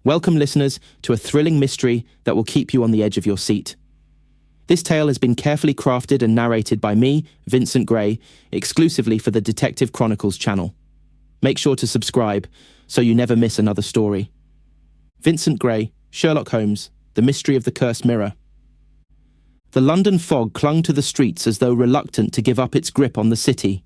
Welcome, listeners, to a thrilling mystery that will keep you on the edge of your seat. This tale has been carefully crafted and narrated by me, Vincent Gray, exclusively for the Detective Chronicles channel. Make sure to subscribe so you never miss another story. Vincent Gray, Sherlock Holmes, The Mystery of the Cursed Mirror. The London fog clung to the streets as though reluctant to give up its grip on the city.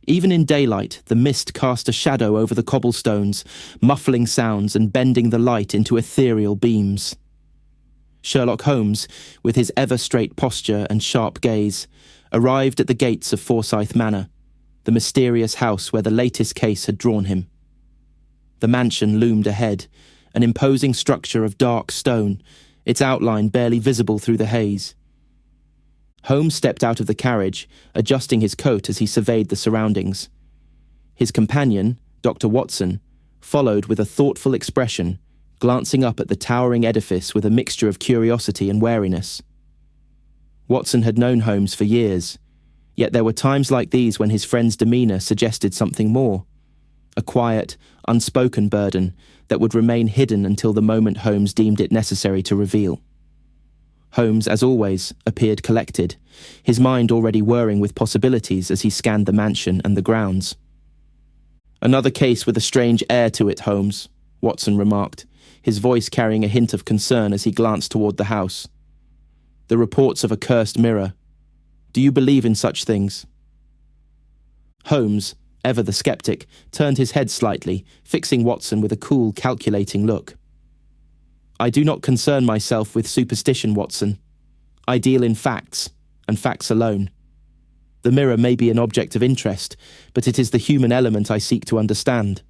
Even in daylight, the mist cast a shadow over the cobblestones, muffling sounds and bending the light into ethereal beams. Sherlock Holmes, with his ever-straight posture and sharp gaze, arrived at the gates of Forsyth Manor, the mysterious house where the latest case had drawn him. The mansion loomed ahead, an imposing structure of dark stone, its outline barely visible through the haze. Holmes stepped out of the carriage, adjusting his coat as he surveyed the surroundings. His companion, Dr. Watson, followed with a thoughtful expression, glancing up at the towering edifice with a mixture of curiosity and wariness. Watson had known Holmes for years, yet there were times like these when his friend's demeanour suggested something more, a quiet, unspoken burden that would remain hidden until the moment Holmes deemed it necessary to reveal. Holmes, as always, appeared collected, his mind already whirring with possibilities as he scanned the mansion and the grounds. "Another case with a strange air to it, Holmes," Watson remarked, his voice carrying a hint of concern as he glanced toward the house. "The reports of a cursed mirror. Do you believe in such things?" Holmes, ever the skeptic, turned his head slightly, fixing Watson with a cool, calculating look. "I do not concern myself with superstition, Watson. I deal in facts, and facts alone. The mirror may be an object of interest, but it is the human element I seek to understand."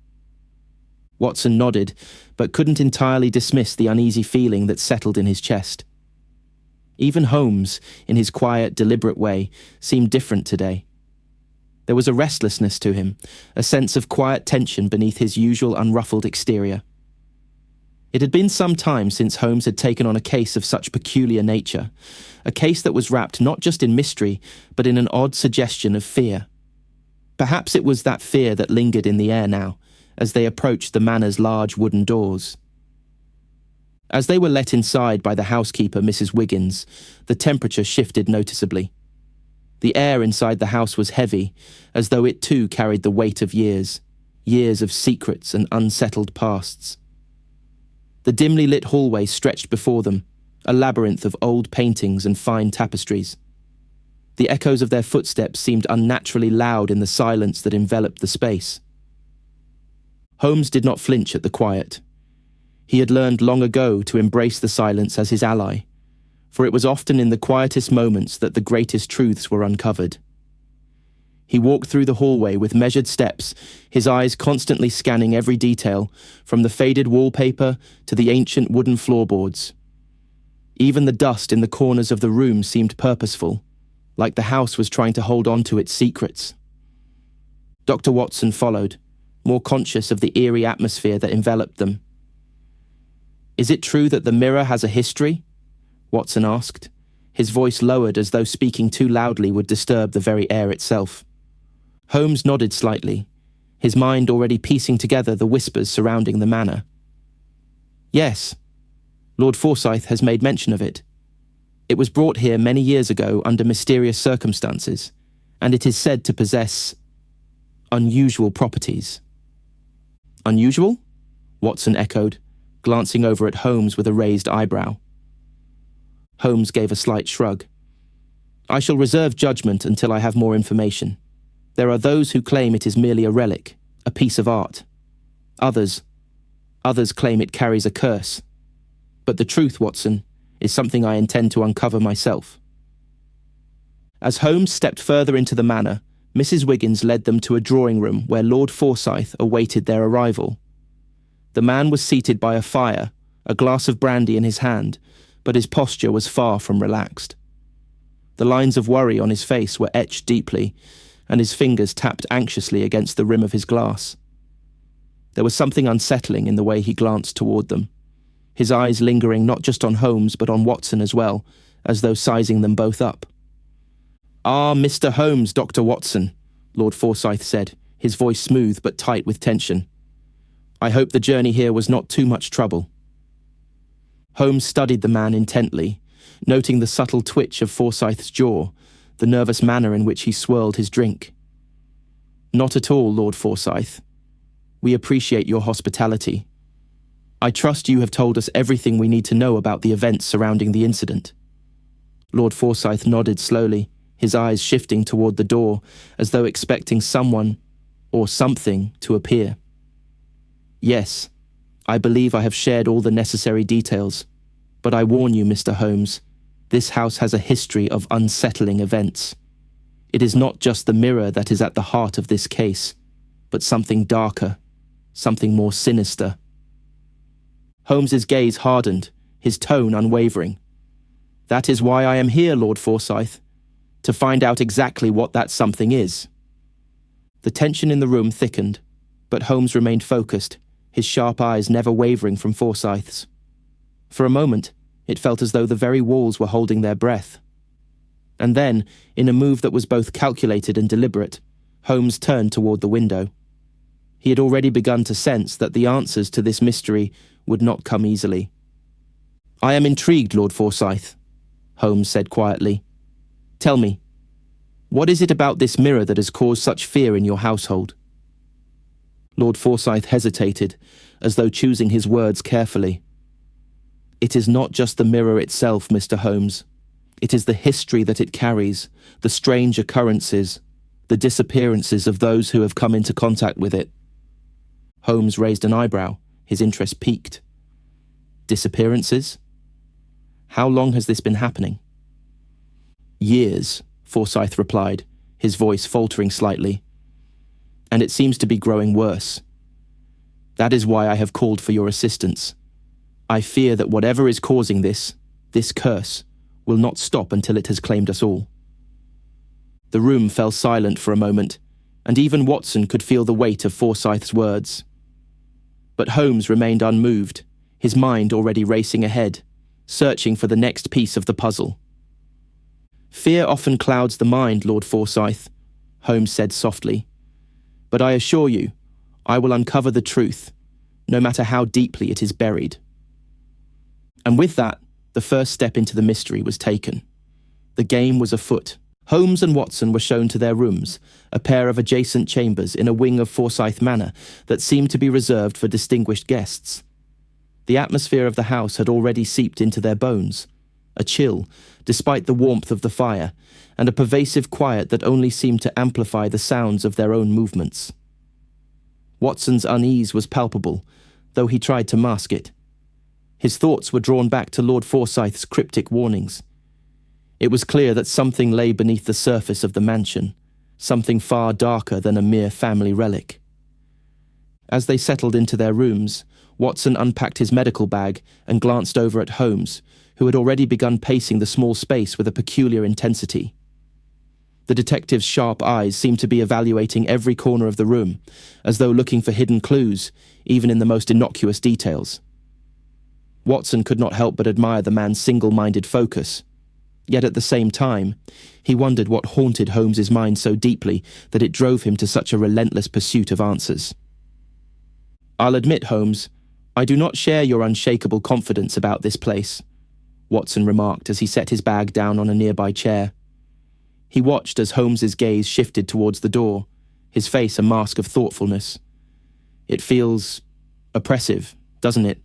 Watson nodded, but couldn't entirely dismiss the uneasy feeling that settled in his chest. Even Holmes, in his quiet, deliberate way, seemed different today. There was a restlessness to him, a sense of quiet tension beneath his usual unruffled exterior. It had been some time since Holmes had taken on a case of such peculiar nature, a case that was wrapped not just in mystery, but in an odd suggestion of fear. Perhaps it was that fear that lingered in the air now, as they approached the manor's large wooden doors. As they were let inside by the housekeeper, Mrs. Wiggins, the temperature shifted noticeably. The air inside the house was heavy, as though it too carried the weight of years of secrets and unsettled pasts. The dimly lit hallway stretched before them, a labyrinth of old paintings and fine tapestries. The echoes of their footsteps seemed unnaturally loud in the silence that enveloped the space. Holmes did not flinch at the quiet. He had learned long ago to embrace the silence as his ally, for it was often in the quietest moments that the greatest truths were uncovered. He walked through the hallway with measured steps, his eyes constantly scanning every detail, from the faded wallpaper to the ancient wooden floorboards. Even the dust in the corners of the room seemed purposeful, like the house was trying to hold on to its secrets. Dr. Watson followed, more conscious of the eerie atmosphere that enveloped them. "Is it true that the mirror has a history?" Watson asked, his voice lowered as though speaking too loudly would disturb the very air itself. Holmes nodded slightly, his mind already piecing together the whispers surrounding the manor. "Yes, Lord Forsyth has made mention of it. It was brought here many years ago under mysterious circumstances, and it is said to possess unusual properties." "Unusual?" Watson echoed, glancing over at Holmes with a raised eyebrow. Holmes gave a slight shrug. "I shall reserve judgment until I have more information. There are those who claim it is merely a relic, a piece of art. Others claim it carries a curse. But the truth, Watson, is something I intend to uncover myself." As Holmes stepped further into the manor, Mrs. Wiggins led them to a drawing room where Lord Forsyth awaited their arrival. The man was seated by a fire, a glass of brandy in his hand, but his posture was far from relaxed. The lines of worry on his face were etched deeply, and his fingers tapped anxiously against the rim of his glass. There was something unsettling in the way he glanced toward them, his eyes lingering not just on Holmes but on Watson as well, as though sizing them both up. "Ah, Mr. Holmes, Dr. Watson," Lord Forsyth said, his voice smooth but tight with tension. "I hope the journey here was not too much trouble." Holmes studied the man intently, noting the subtle twitch of Forsyth's jaw, the nervous manner in which he swirled his drink. "Not at all, Lord Forsyth. We appreciate your hospitality. I trust you have told us everything we need to know about the events surrounding the incident." Lord Forsyth nodded slowly, his eyes shifting toward the door, as though expecting someone or something to appear. "Yes, I believe I have shared all the necessary details, but I warn you, Mr. Holmes, this house has a history of unsettling events. It is not just the mirror that is at the heart of this case, but something darker, something more sinister." Holmes's gaze hardened, his tone unwavering. "That is why I am here, Lord Forsyth, to find out exactly what that something is." The tension in the room thickened, but Holmes remained focused, his sharp eyes never wavering from Forsyth's. For a moment, it felt as though the very walls were holding their breath. And then, in a move that was both calculated and deliberate, Holmes turned toward the window. He had already begun to sense that the answers to this mystery would not come easily. "I am intrigued, Lord Forsyth," Holmes said quietly. "Tell me, what is it about this mirror that has caused such fear in your household?" Lord Forsyth hesitated, as though choosing his words carefully. "It is not just the mirror itself, Mr. Holmes. It is the history that it carries, the strange occurrences, the disappearances of those who have come into contact with it." Holmes raised an eyebrow, his interest piqued. "Disappearances? How long has this been happening?" "Years," Forsyth replied, his voice faltering slightly. "And it seems to be growing worse. That is why I have called for your assistance. I fear that whatever is causing this curse, will not stop until it has claimed us all." The room fell silent for a moment, and even Watson could feel the weight of Forsyth's words. But Holmes remained unmoved, his mind already racing ahead, searching for the next piece of the puzzle. "Fear often clouds the mind, Lord Forsyth," Holmes said softly. "But I assure you, I will uncover the truth, no matter how deeply it is buried." And with that, the first step into the mystery was taken. The game was afoot. Holmes and Watson were shown to their rooms, a pair of adjacent chambers in a wing of Forsyth Manor that seemed to be reserved for distinguished guests. The atmosphere of the house had already seeped into their bones, a chill, despite the warmth of the fire, and a pervasive quiet that only seemed to amplify the sounds of their own movements. Watson's unease was palpable, though he tried to mask it. His thoughts were drawn back to Lord Forsyth's cryptic warnings. It was clear that something lay beneath the surface of the mansion, something far darker than a mere family relic. As they settled into their rooms, Watson unpacked his medical bag and glanced over at Holmes, who had already begun pacing the small space with a peculiar intensity. The detective's sharp eyes seemed to be evaluating every corner of the room, as though looking for hidden clues, even in the most innocuous details. Watson could not help but admire the man's single-minded focus. Yet at the same time, he wondered what haunted Holmes's mind so deeply that it drove him to such a relentless pursuit of answers. "I'll admit, Holmes, I do not share your unshakable confidence about this place," Watson remarked as he set his bag down on a nearby chair. He watched as Holmes's gaze shifted towards the door, his face a mask of thoughtfulness. "It feels oppressive, doesn't it?"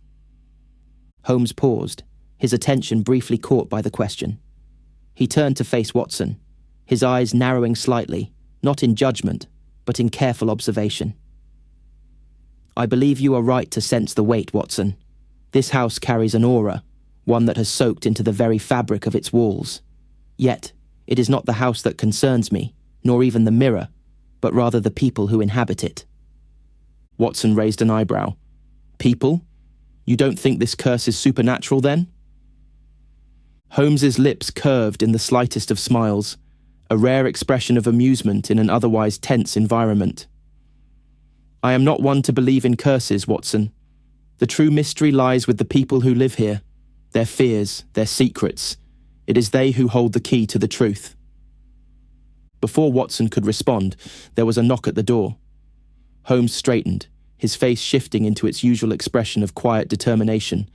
Holmes paused, his attention briefly caught by the question. He turned to face Watson, his eyes narrowing slightly, not in judgment, but in careful observation. "I believe you are right to sense the weight, Watson. This house carries an aura, one that has soaked into the very fabric of its walls. Yet, it is not the house that concerns me, nor even the mirror, but rather the people who inhabit it." Watson raised an eyebrow. "People? You don't think this curse is supernatural, then?" Holmes's lips curved in the slightest of smiles, a rare expression of amusement in an otherwise tense environment. "I am not one to believe in curses, Watson. The true mystery lies with the people who live here, their fears, their secrets. It is they who hold the key to the truth." Before Watson could respond, there was a knock at the door. Holmes straightened, his face shifting into its usual expression of quiet determination,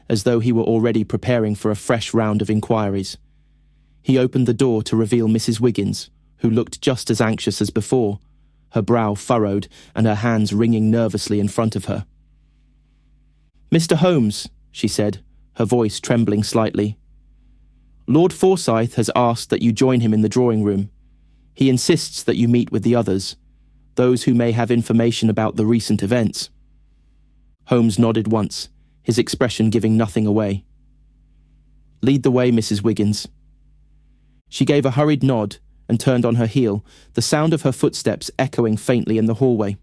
as though he were already preparing for a fresh round of inquiries. He opened the door to reveal Mrs. Wiggins, who looked just as anxious as before, her brow furrowed and her hands wringing nervously in front of her. "Mr. Holmes," she said, her voice trembling slightly. "Lord Forsyth has asked that you join him in the drawing room. He insists that you meet with the others, those who may have information about the recent events." Holmes nodded once, his expression giving nothing away. "Lead the way, Mrs. Wiggins." She gave a hurried nod and turned on her heel, the sound of her footsteps echoing faintly in the hallway.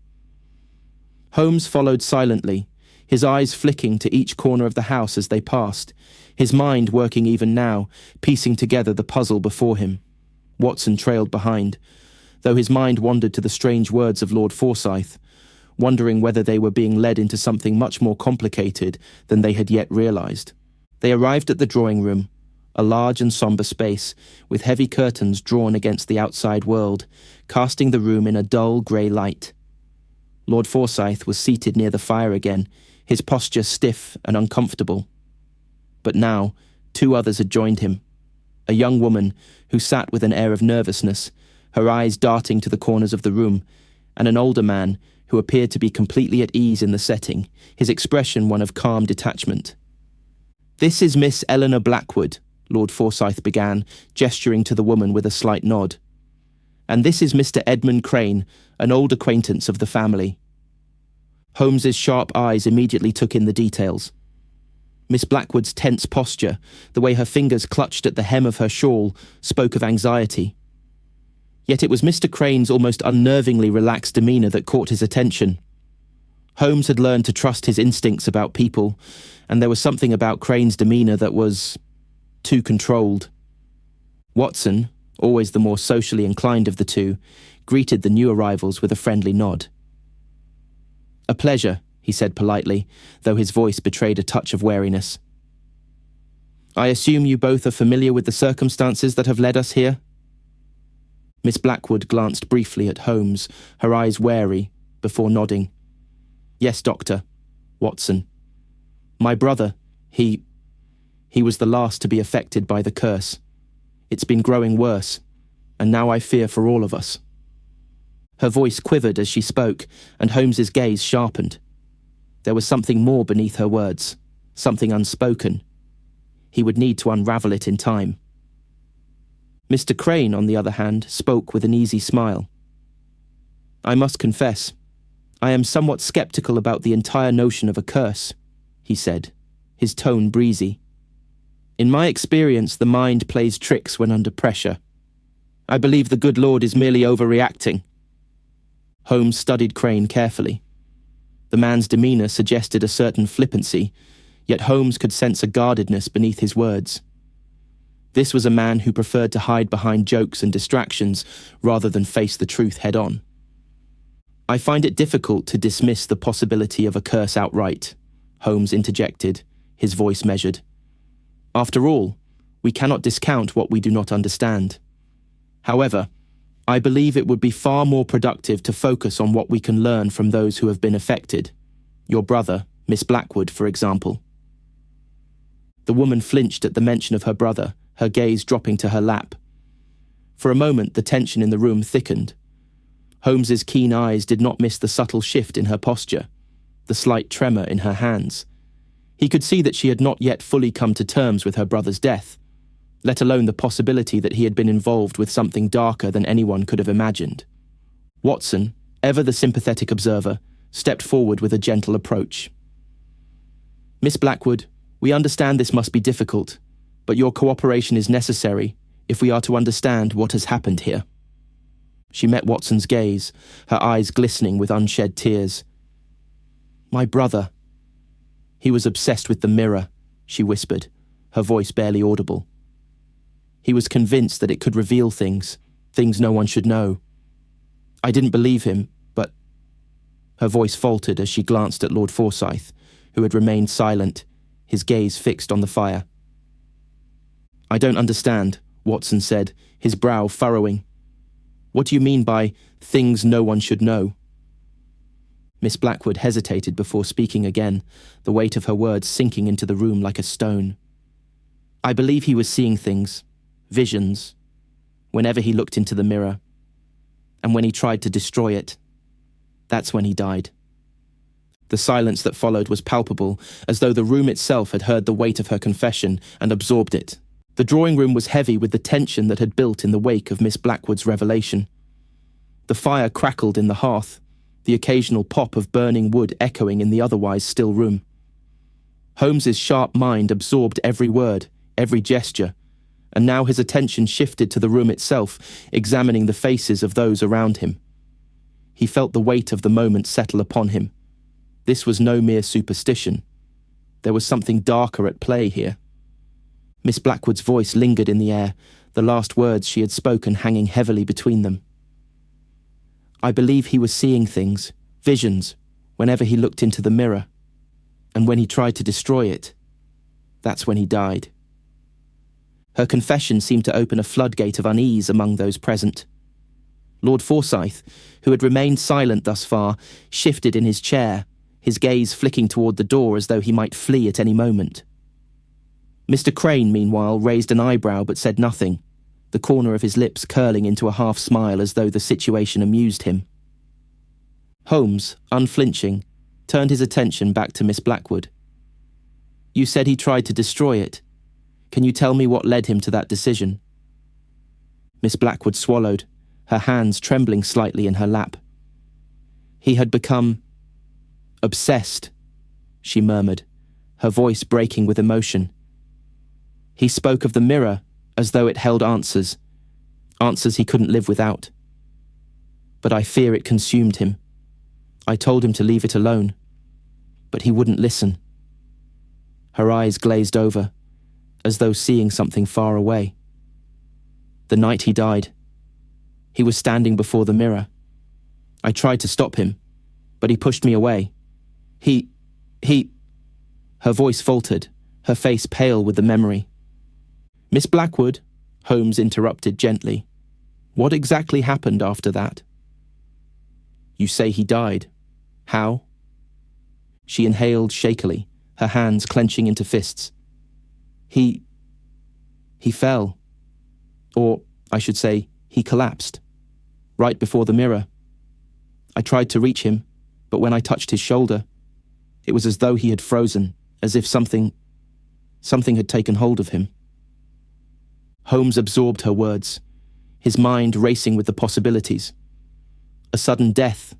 Holmes followed silently, his eyes flicking to each corner of the house as they passed, his mind working even now, piecing together the puzzle before him. Watson trailed behind, though his mind wandered to the strange words of Lord Forsyth, wondering whether they were being led into something much more complicated than they had yet realized. They arrived at the drawing room, a large and sombre space, with heavy curtains drawn against the outside world, casting the room in a dull grey light. Lord Forsyth was seated near the fire again, his posture stiff and uncomfortable. But now, two others had joined him. A young woman, who sat with an air of nervousness, her eyes darting to the corners of the room, and an older man, who appeared to be completely at ease in the setting, his expression one of calm detachment. "This is Miss Eleanor Blackwood," Lord Forsyth began, gesturing to the woman with a slight nod. "And this is Mr. Edmund Crane, an old acquaintance of the family." Holmes's sharp eyes immediately took in the details. Miss Blackwood's tense posture, the way her fingers clutched at the hem of her shawl, spoke of anxiety. Yet it was Mr. Crane's almost unnervingly relaxed demeanour that caught his attention. Holmes had learned to trust his instincts about people, and there was something about Crane's demeanour that was too controlled. Watson, always the more socially inclined of the two, greeted the new arrivals with a friendly nod. "A pleasure," he said politely, though his voice betrayed a touch of wariness. "I assume you both are familiar with the circumstances that have led us here?" Miss Blackwood glanced briefly at Holmes, her eyes wary, before nodding. "Yes, Doctor. Watson. My brother, he was the last to be affected by the curse. It's been growing worse, and now I fear for all of us." Her voice quivered as she spoke, and Holmes's gaze sharpened. There was something more beneath her words, something unspoken. He would need to unravel it in time. Mr. Crane, on the other hand, spoke with an easy smile. "I must confess, I am somewhat sceptical about the entire notion of a curse," he said, his tone breezy. "In my experience, the mind plays tricks when under pressure. I believe the good Lord is merely overreacting." Holmes studied Crane carefully. The man's demeanour suggested a certain flippancy, yet Holmes could sense a guardedness beneath his words. This was a man who preferred to hide behind jokes and distractions rather than face the truth head-on. "I find it difficult to dismiss the possibility of a curse outright," Holmes interjected, his voice measured. "After all, we cannot discount what we do not understand. However, I believe it would be far more productive to focus on what we can learn from those who have been affected. Your brother, Miss Blackwood, for example." The woman flinched at the mention of her brother, her gaze dropping to her lap. For a moment, the tension in the room thickened. Holmes's keen eyes did not miss the subtle shift in her posture, the slight tremor in her hands. He could see that she had not yet fully come to terms with her brother's death, let alone the possibility that he had been involved with something darker than anyone could have imagined. Watson, ever the sympathetic observer, stepped forward with a gentle approach. "Miss Blackwood, we understand this must be difficult, but your cooperation is necessary if we are to understand what has happened here." She met Watson's gaze, her eyes glistening with unshed tears. "My brother. He was obsessed with the mirror," she whispered, her voice barely audible. "He was convinced that it could reveal things no one should know. I didn't believe him, but—" Her voice faltered as she glanced at Lord Forsyth, who had remained silent, his gaze fixed on the fire. "I don't understand," Watson said, his brow furrowing. "What do you mean by things no one should know?" Miss Blackwood hesitated before speaking again, the weight of her words sinking into the room like a stone. I believe he was seeing things, visions, whenever he looked into the mirror. And when he tried to destroy it, that's when he died. The silence that followed was palpable, as though the room itself had heard the weight of her confession and absorbed it. The drawing room was heavy with the tension that had built in the wake of Miss Blackwood's revelation. The fire crackled in the hearth, the occasional pop of burning wood echoing in the otherwise still room. Holmes's sharp mind absorbed every word, every gesture, and now his attention shifted to the room itself, examining the faces of those around him. He felt the weight of the moment settle upon him. This was no mere superstition. There was something darker at play here. Miss Blackwood's voice lingered in the air, the last words she had spoken hanging heavily between them. I believe he was seeing things, visions, whenever he looked into the mirror. And when he tried to destroy it, that's when he died. Her confession seemed to open a floodgate of unease among those present. Lord Forsyth, who had remained silent thus far, shifted in his chair, his gaze flicking toward the door as though he might flee at any moment. Mr. Crane, meanwhile, raised an eyebrow but said nothing, the corner of his lips curling into a half-smile as though the situation amused him. Holmes, unflinching, turned his attention back to Miss Blackwood. You said he tried to destroy it. Can you tell me what led him to that decision? Miss Blackwood swallowed, her hands trembling slightly in her lap. He had become obsessed, she murmured, her voice breaking with emotion. He spoke of the mirror as though it held answers he couldn't live without. But I fear it consumed him. I told him to leave it alone, but he wouldn't listen. Her eyes glazed over, as though seeing something far away. The night he died, he was standing before the mirror. I tried to stop him, but he pushed me away. He... Her voice faltered, her face pale with the memory. Miss Blackwood, Holmes interrupted gently. What exactly happened after that? You say he died. How? She inhaled shakily, her hands clenching into fists. He fell. Or, I should say, he collapsed. Right before the mirror. I tried to reach him, but when I touched his shoulder, it was as though he had frozen, as if something had taken hold of him. Holmes absorbed her words, his mind racing with the possibilities. A sudden death,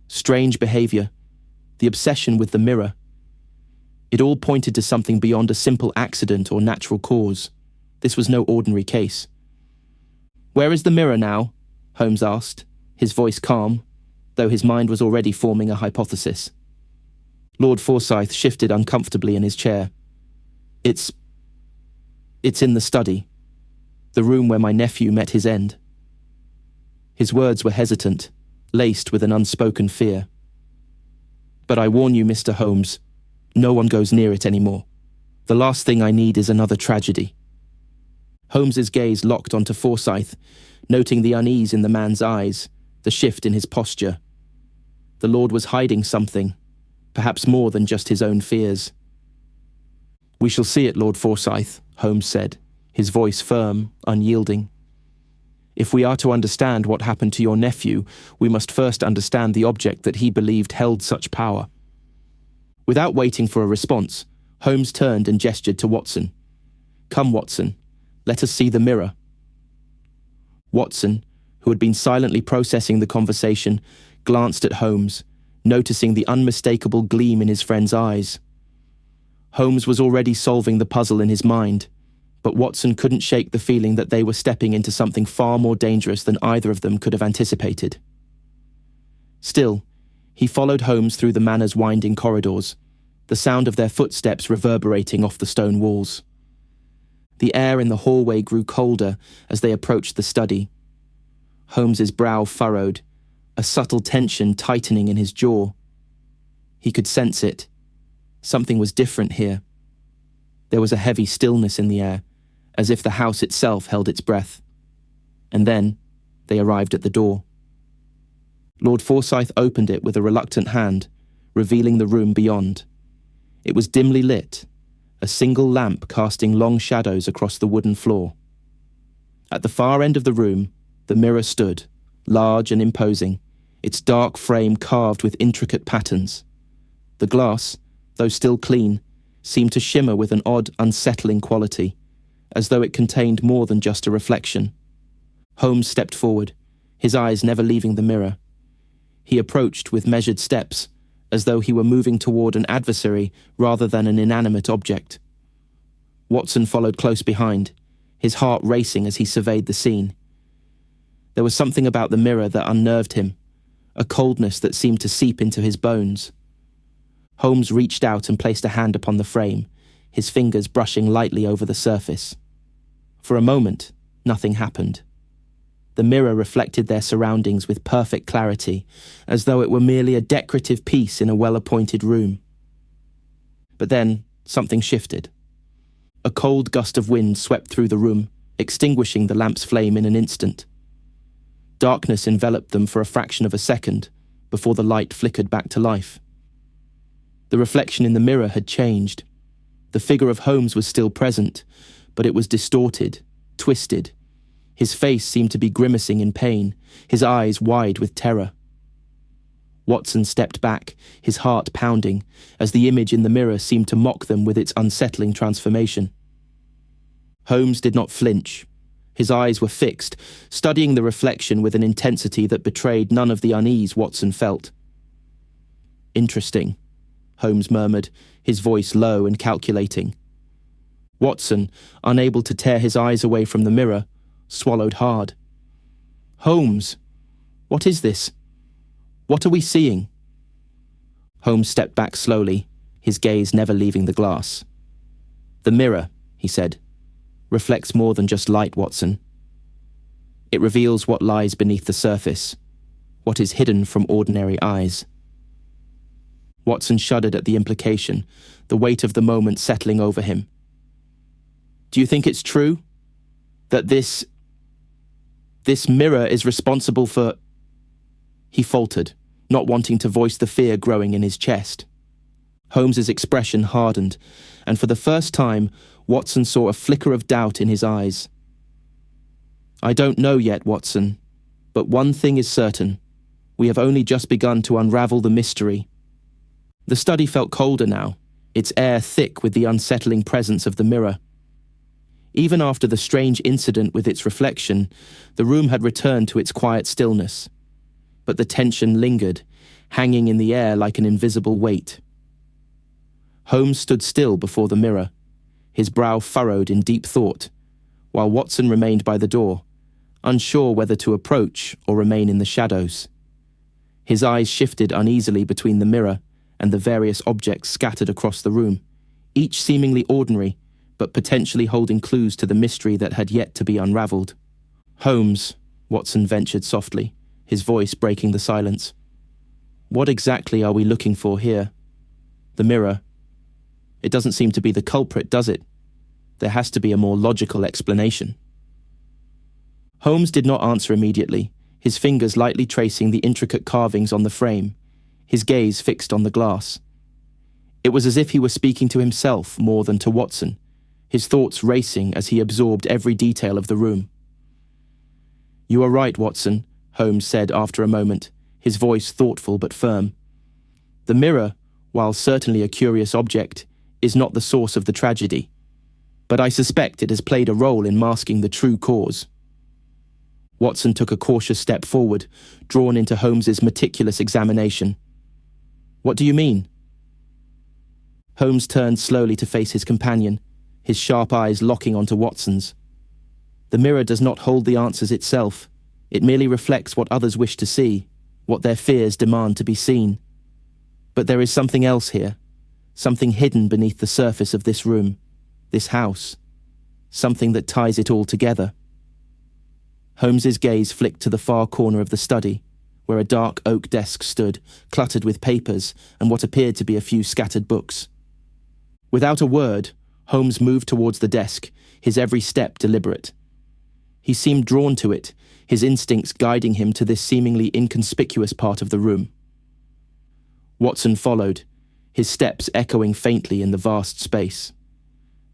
strange behavior, the obsession with the mirror. It all pointed to something beyond a simple accident or natural cause. This was no ordinary case. Where is the mirror now? Holmes asked, his voice calm, though his mind was already forming a hypothesis. Lord Forsyth shifted uncomfortably in his chair. It's in the study, the room where my nephew met his end. His words were hesitant, laced with an unspoken fear. But I warn you, Mr. Holmes, no one goes near it anymore. The last thing I need is another tragedy. Holmes's gaze locked onto Forsyth, noting the unease in the man's eyes, the shift in his posture. The Lord was hiding something, perhaps more than just his own fears. We shall see it, Lord Forsyth, Holmes said, his voice firm, unyielding. If we are to understand what happened to your nephew, we must first understand the object that he believed held such power. Without waiting for a response, Holmes turned and gestured to Watson. Come, Watson, let us see the mirror. Watson, who had been silently processing the conversation, glanced at Holmes, noticing the unmistakable gleam in his friend's eyes. Holmes was already solving the puzzle in his mind, but Watson couldn't shake the feeling that they were stepping into something far more dangerous than either of them could have anticipated. Still, he followed Holmes through the manor's winding corridors, the sound of their footsteps reverberating off the stone walls. The air in the hallway grew colder as they approached the study. Holmes's brow furrowed, a subtle tension tightening in his jaw. He could sense it. Something was different here. There was a heavy stillness in the air, as if the house itself held its breath. And then they arrived at the door. Lord Forsyth opened it with a reluctant hand, revealing the room beyond. It was dimly lit, a single lamp casting long shadows across the wooden floor. At the far end of the room, the mirror stood, large and imposing, its dark frame carved with intricate patterns. The glass, though still clean, seemed to shimmer with an odd, unsettling quality, as though it contained more than just a reflection. Holmes stepped forward, his eyes never leaving the mirror. He approached with measured steps, as though he were moving toward an adversary rather than an inanimate object. Watson followed close behind, his heart racing as he surveyed the scene. There was something about the mirror that unnerved him, a coldness that seemed to seep into his bones. Holmes reached out and placed a hand upon the frame, his fingers brushing lightly over the surface. For a moment, nothing happened. The mirror reflected their surroundings with perfect clarity, as though it were merely a decorative piece in a well-appointed room. But then, something shifted. A cold gust of wind swept through the room, extinguishing the lamp's flame in an instant. Darkness enveloped them for a fraction of a second, before the light flickered back to life. The reflection in the mirror had changed. The figure of Holmes was still present, but it was distorted, twisted. His face seemed to be grimacing in pain, his eyes wide with terror. Watson stepped back, his heart pounding, as the image in the mirror seemed to mock them with its unsettling transformation. Holmes did not flinch. His eyes were fixed, studying the reflection with an intensity that betrayed none of the unease Watson felt. "Interesting," Holmes murmured, his voice low and calculating. Watson, unable to tear his eyes away from the mirror, swallowed hard. "Holmes, what is this? What are we seeing?" Holmes stepped back slowly, his gaze never leaving the glass. "The mirror," he said, "reflects more than just light, Watson. It reveals what lies beneath the surface, what is hidden from ordinary eyes." Watson shuddered at the implication, the weight of the moment settling over him. "Do you think it's true? That this mirror is responsible for—" He faltered, not wanting to voice the fear growing in his chest. Holmes's expression hardened, and for the first time, Watson saw a flicker of doubt in his eyes. "I don't know yet, Watson, but one thing is certain. We have only just begun to unravel the mystery." The study felt colder now, its air thick with the unsettling presence of the mirror. Even after the strange incident with its reflection, the room had returned to its quiet stillness. But the tension lingered, hanging in the air like an invisible weight. Holmes stood still before the mirror, his brow furrowed in deep thought, while Watson remained by the door, unsure whether to approach or remain in the shadows. His eyes shifted uneasily between the mirror and the various objects scattered across the room, each seemingly ordinary, but potentially holding clues to the mystery that had yet to be unraveled. "Holmes," Watson ventured softly, his voice breaking the silence. "What exactly are we looking for here? The mirror. It doesn't seem to be the culprit, does it? There has to be a more logical explanation." Holmes did not answer immediately, his fingers lightly tracing the intricate carvings on the frame, his gaze fixed on the glass. It was as if he were speaking to himself more than to Watson, his thoughts racing as he absorbed every detail of the room. "You are right, Watson," Holmes said after a moment, his voice thoughtful but firm. "The mirror, while certainly a curious object, is not the source of the tragedy. But I suspect it has played a role in masking the true cause." Watson took a cautious step forward, drawn into Holmes's meticulous examination. "What do you mean?" Holmes turned slowly to face his companion, his sharp eyes locking onto Watson's. "The mirror does not hold the answers itself. It merely reflects what others wish to see, what their fears demand to be seen. But there is something else here, something hidden beneath the surface of this room, this house, something that ties it all together." Holmes's gaze flicked to the far corner of the study, where a dark oak desk stood, cluttered with papers and what appeared to be a few scattered books. Without a word, Holmes moved towards the desk, his every step deliberate. He seemed drawn to it, his instincts guiding him to this seemingly inconspicuous part of the room. Watson followed, his steps echoing faintly in the vast space.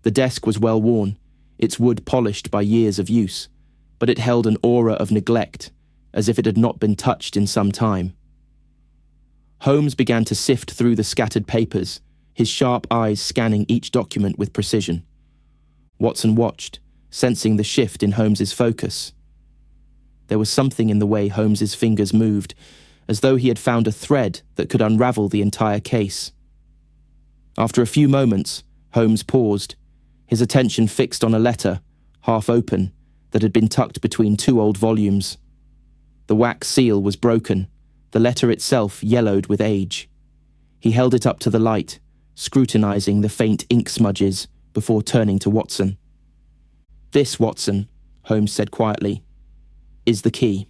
The desk was well worn, its wood polished by years of use, but it held an aura of neglect, as if it had not been touched in some time. Holmes began to sift through the scattered papers, his sharp eyes scanning each document with precision. Watson watched, sensing the shift in Holmes's focus. There was something in the way Holmes's fingers moved, as though he had found a thread that could unravel the entire case. After a few moments, Holmes paused, his attention fixed on a letter, half open, that had been tucked between two old volumes. The wax seal was broken, the letter itself yellowed with age. He held it up to the light, scrutinizing the faint ink smudges before turning to Watson. "This, Watson," Holmes said quietly, "is the key.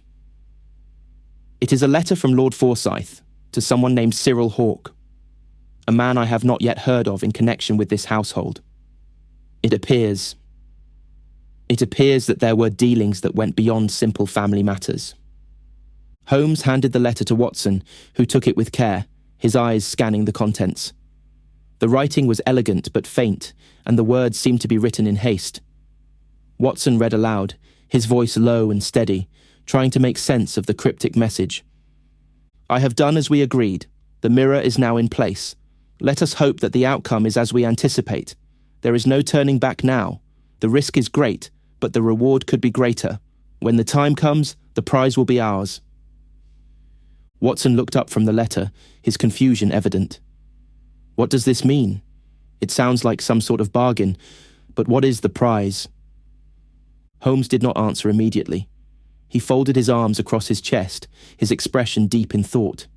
It is a letter from Lord Forsyth to someone named Cyril Hawke, a man I have not yet heard of in connection with this household. It appears that there were dealings that went beyond simple family matters." Holmes handed the letter to Watson, who took it with care, his eyes scanning the contents. The writing was elegant but faint, and the words seemed to be written in haste. Watson read aloud, his voice low and steady, trying to make sense of the cryptic message. "I have done as we agreed. The mirror is now in place. Let us hope that the outcome is as we anticipate. There is no turning back now. The risk is great, but the reward could be greater. When the time comes, the prize will be ours." Watson looked up from the letter, his confusion evident. What does this mean? It sounds like some sort of bargain, but what is the prize? Holmes did not answer immediately. He folded his arms across his chest, his expression deep in thought.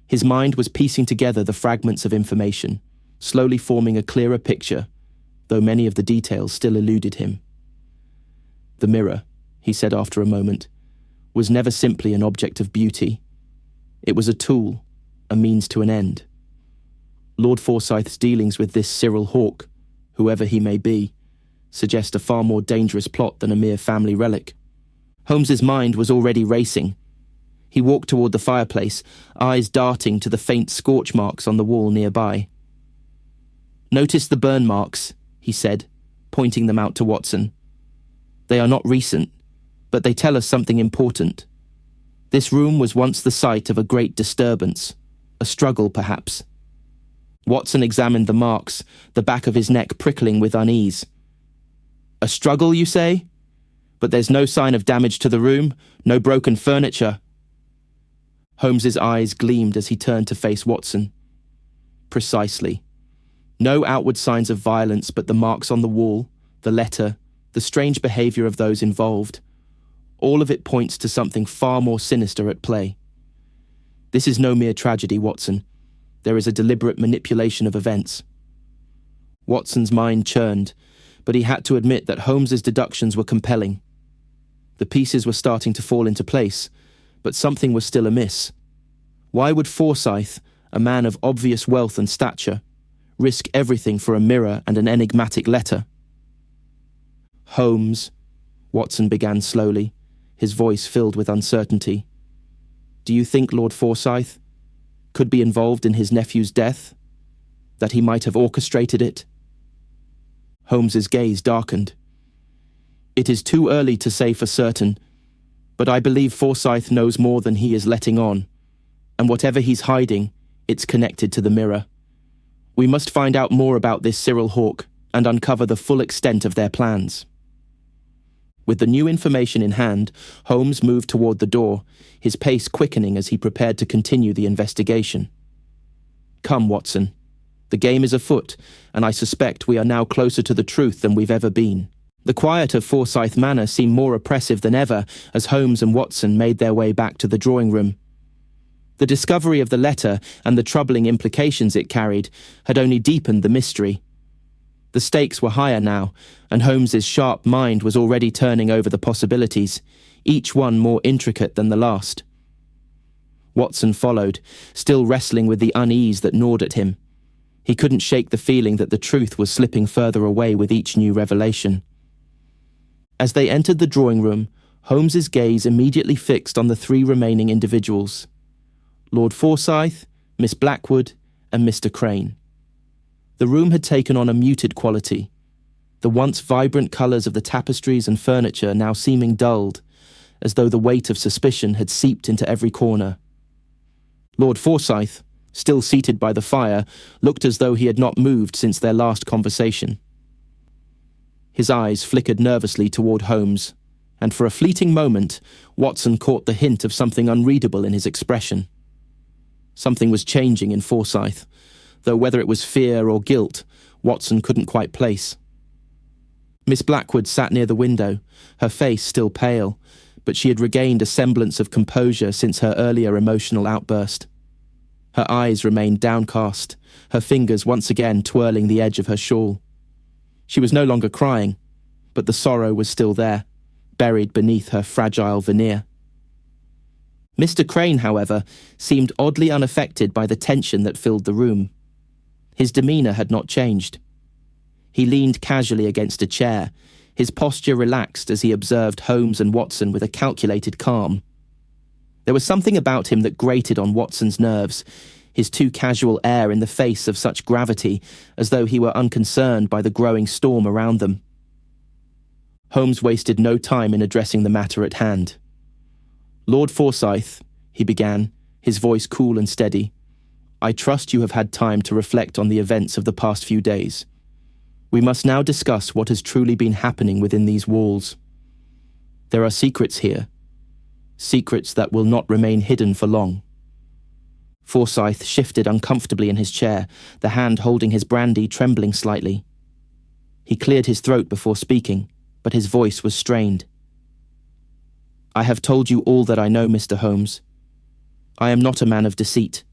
His mind was piecing together the fragments of information, slowly forming a clearer picture, though many of the details still eluded him. "The mirror," he said after a moment, "was never simply an object of beauty. It was a tool, a means to an end. Lord Forsyth's dealings with this Cyril Hawke, whoever he may be, suggest a far more dangerous plot than a mere family relic." Holmes's mind was already racing. He walked toward the fireplace, eyes darting to the faint scorch marks on the wall nearby. "Notice the burn marks," he said, pointing them out to Watson. "They are not recent, but they tell us something important. This room was once the site of a great disturbance, a struggle perhaps." Watson examined the marks, the back of his neck prickling with unease. "A struggle, you say? But there's no sign of damage to the room, no broken furniture." Holmes's eyes gleamed as he turned to face Watson. "Precisely. No outward signs of violence, but the marks on the wall, the letter, the strange behavior of those involved. All of it points to something far more sinister at play. This is no mere tragedy, Watson. There is a deliberate manipulation of events." Watson's mind churned, but he had to admit that Holmes's deductions were compelling. The pieces were starting to fall into place, but something was still amiss. Why would Forsyth, a man of obvious wealth and stature, risk everything for a mirror and an enigmatic letter? "Holmes," Watson began slowly, his voice filled with uncertainty. "Do you think Lord Forsyth could be involved in his nephew's death? That he might have orchestrated it?" Holmes's gaze darkened. "It is too early to say for certain, but I believe Forsyth knows more than he is letting on, and whatever he's hiding, it's connected to the mirror. We must find out more about this Cyril Hawke and uncover the full extent of their plans." With the new information in hand, Holmes moved toward the door, his pace quickening as he prepared to continue the investigation. "Come, Watson. The game is afoot, and I suspect we are now closer to the truth than we've ever been." The quiet of Forsyth Manor seemed more oppressive than ever as Holmes and Watson made their way back to the drawing room. The discovery of the letter and the troubling implications it carried had only deepened the mystery. The stakes were higher now, and Holmes's sharp mind was already turning over the possibilities, each one more intricate than the last. Watson followed, still wrestling with the unease that gnawed at him. He couldn't shake the feeling that the truth was slipping further away with each new revelation. As they entered the drawing room, Holmes's gaze immediately fixed on the three remaining individuals: Lord Forsyth, Miss Blackwood, and Mr. Crane. The room had taken on a muted quality, the once vibrant colours of the tapestries and furniture now seeming dulled, as though the weight of suspicion had seeped into every corner. Lord Forsyth, still seated by the fire, looked as though he had not moved since their last conversation. His eyes flickered nervously toward Holmes, and for a fleeting moment, Watson caught the hint of something unreadable in his expression. Something was changing in Forsyth, though whether it was fear or guilt, Watson couldn't quite place. Miss Blackwood sat near the window, her face still pale, but she had regained a semblance of composure since her earlier emotional outburst. Her eyes remained downcast, her fingers once again twirling the edge of her shawl. She was no longer crying, but the sorrow was still there, buried beneath her fragile veneer. Mr. Crane, however, seemed oddly unaffected by the tension that filled the room. His demeanour had not changed. He leaned casually against a chair, his posture relaxed as he observed Holmes and Watson with a calculated calm. There was something about him that grated on Watson's nerves, his too casual air in the face of such gravity, as though he were unconcerned by the growing storm around them. Holmes wasted no time in addressing the matter at hand. "Lord Forsyth," he began, his voice cool and steady, "I trust you have had time to reflect on the events of the past few days. We must now discuss what has truly been happening within these walls. There are secrets here, secrets that will not remain hidden for long." Forsyth shifted uncomfortably in his chair, the hand holding his brandy trembling slightly. He cleared his throat before speaking, but his voice was strained. "I have told you all that I know, Mr. Holmes. I am not a man of deceit.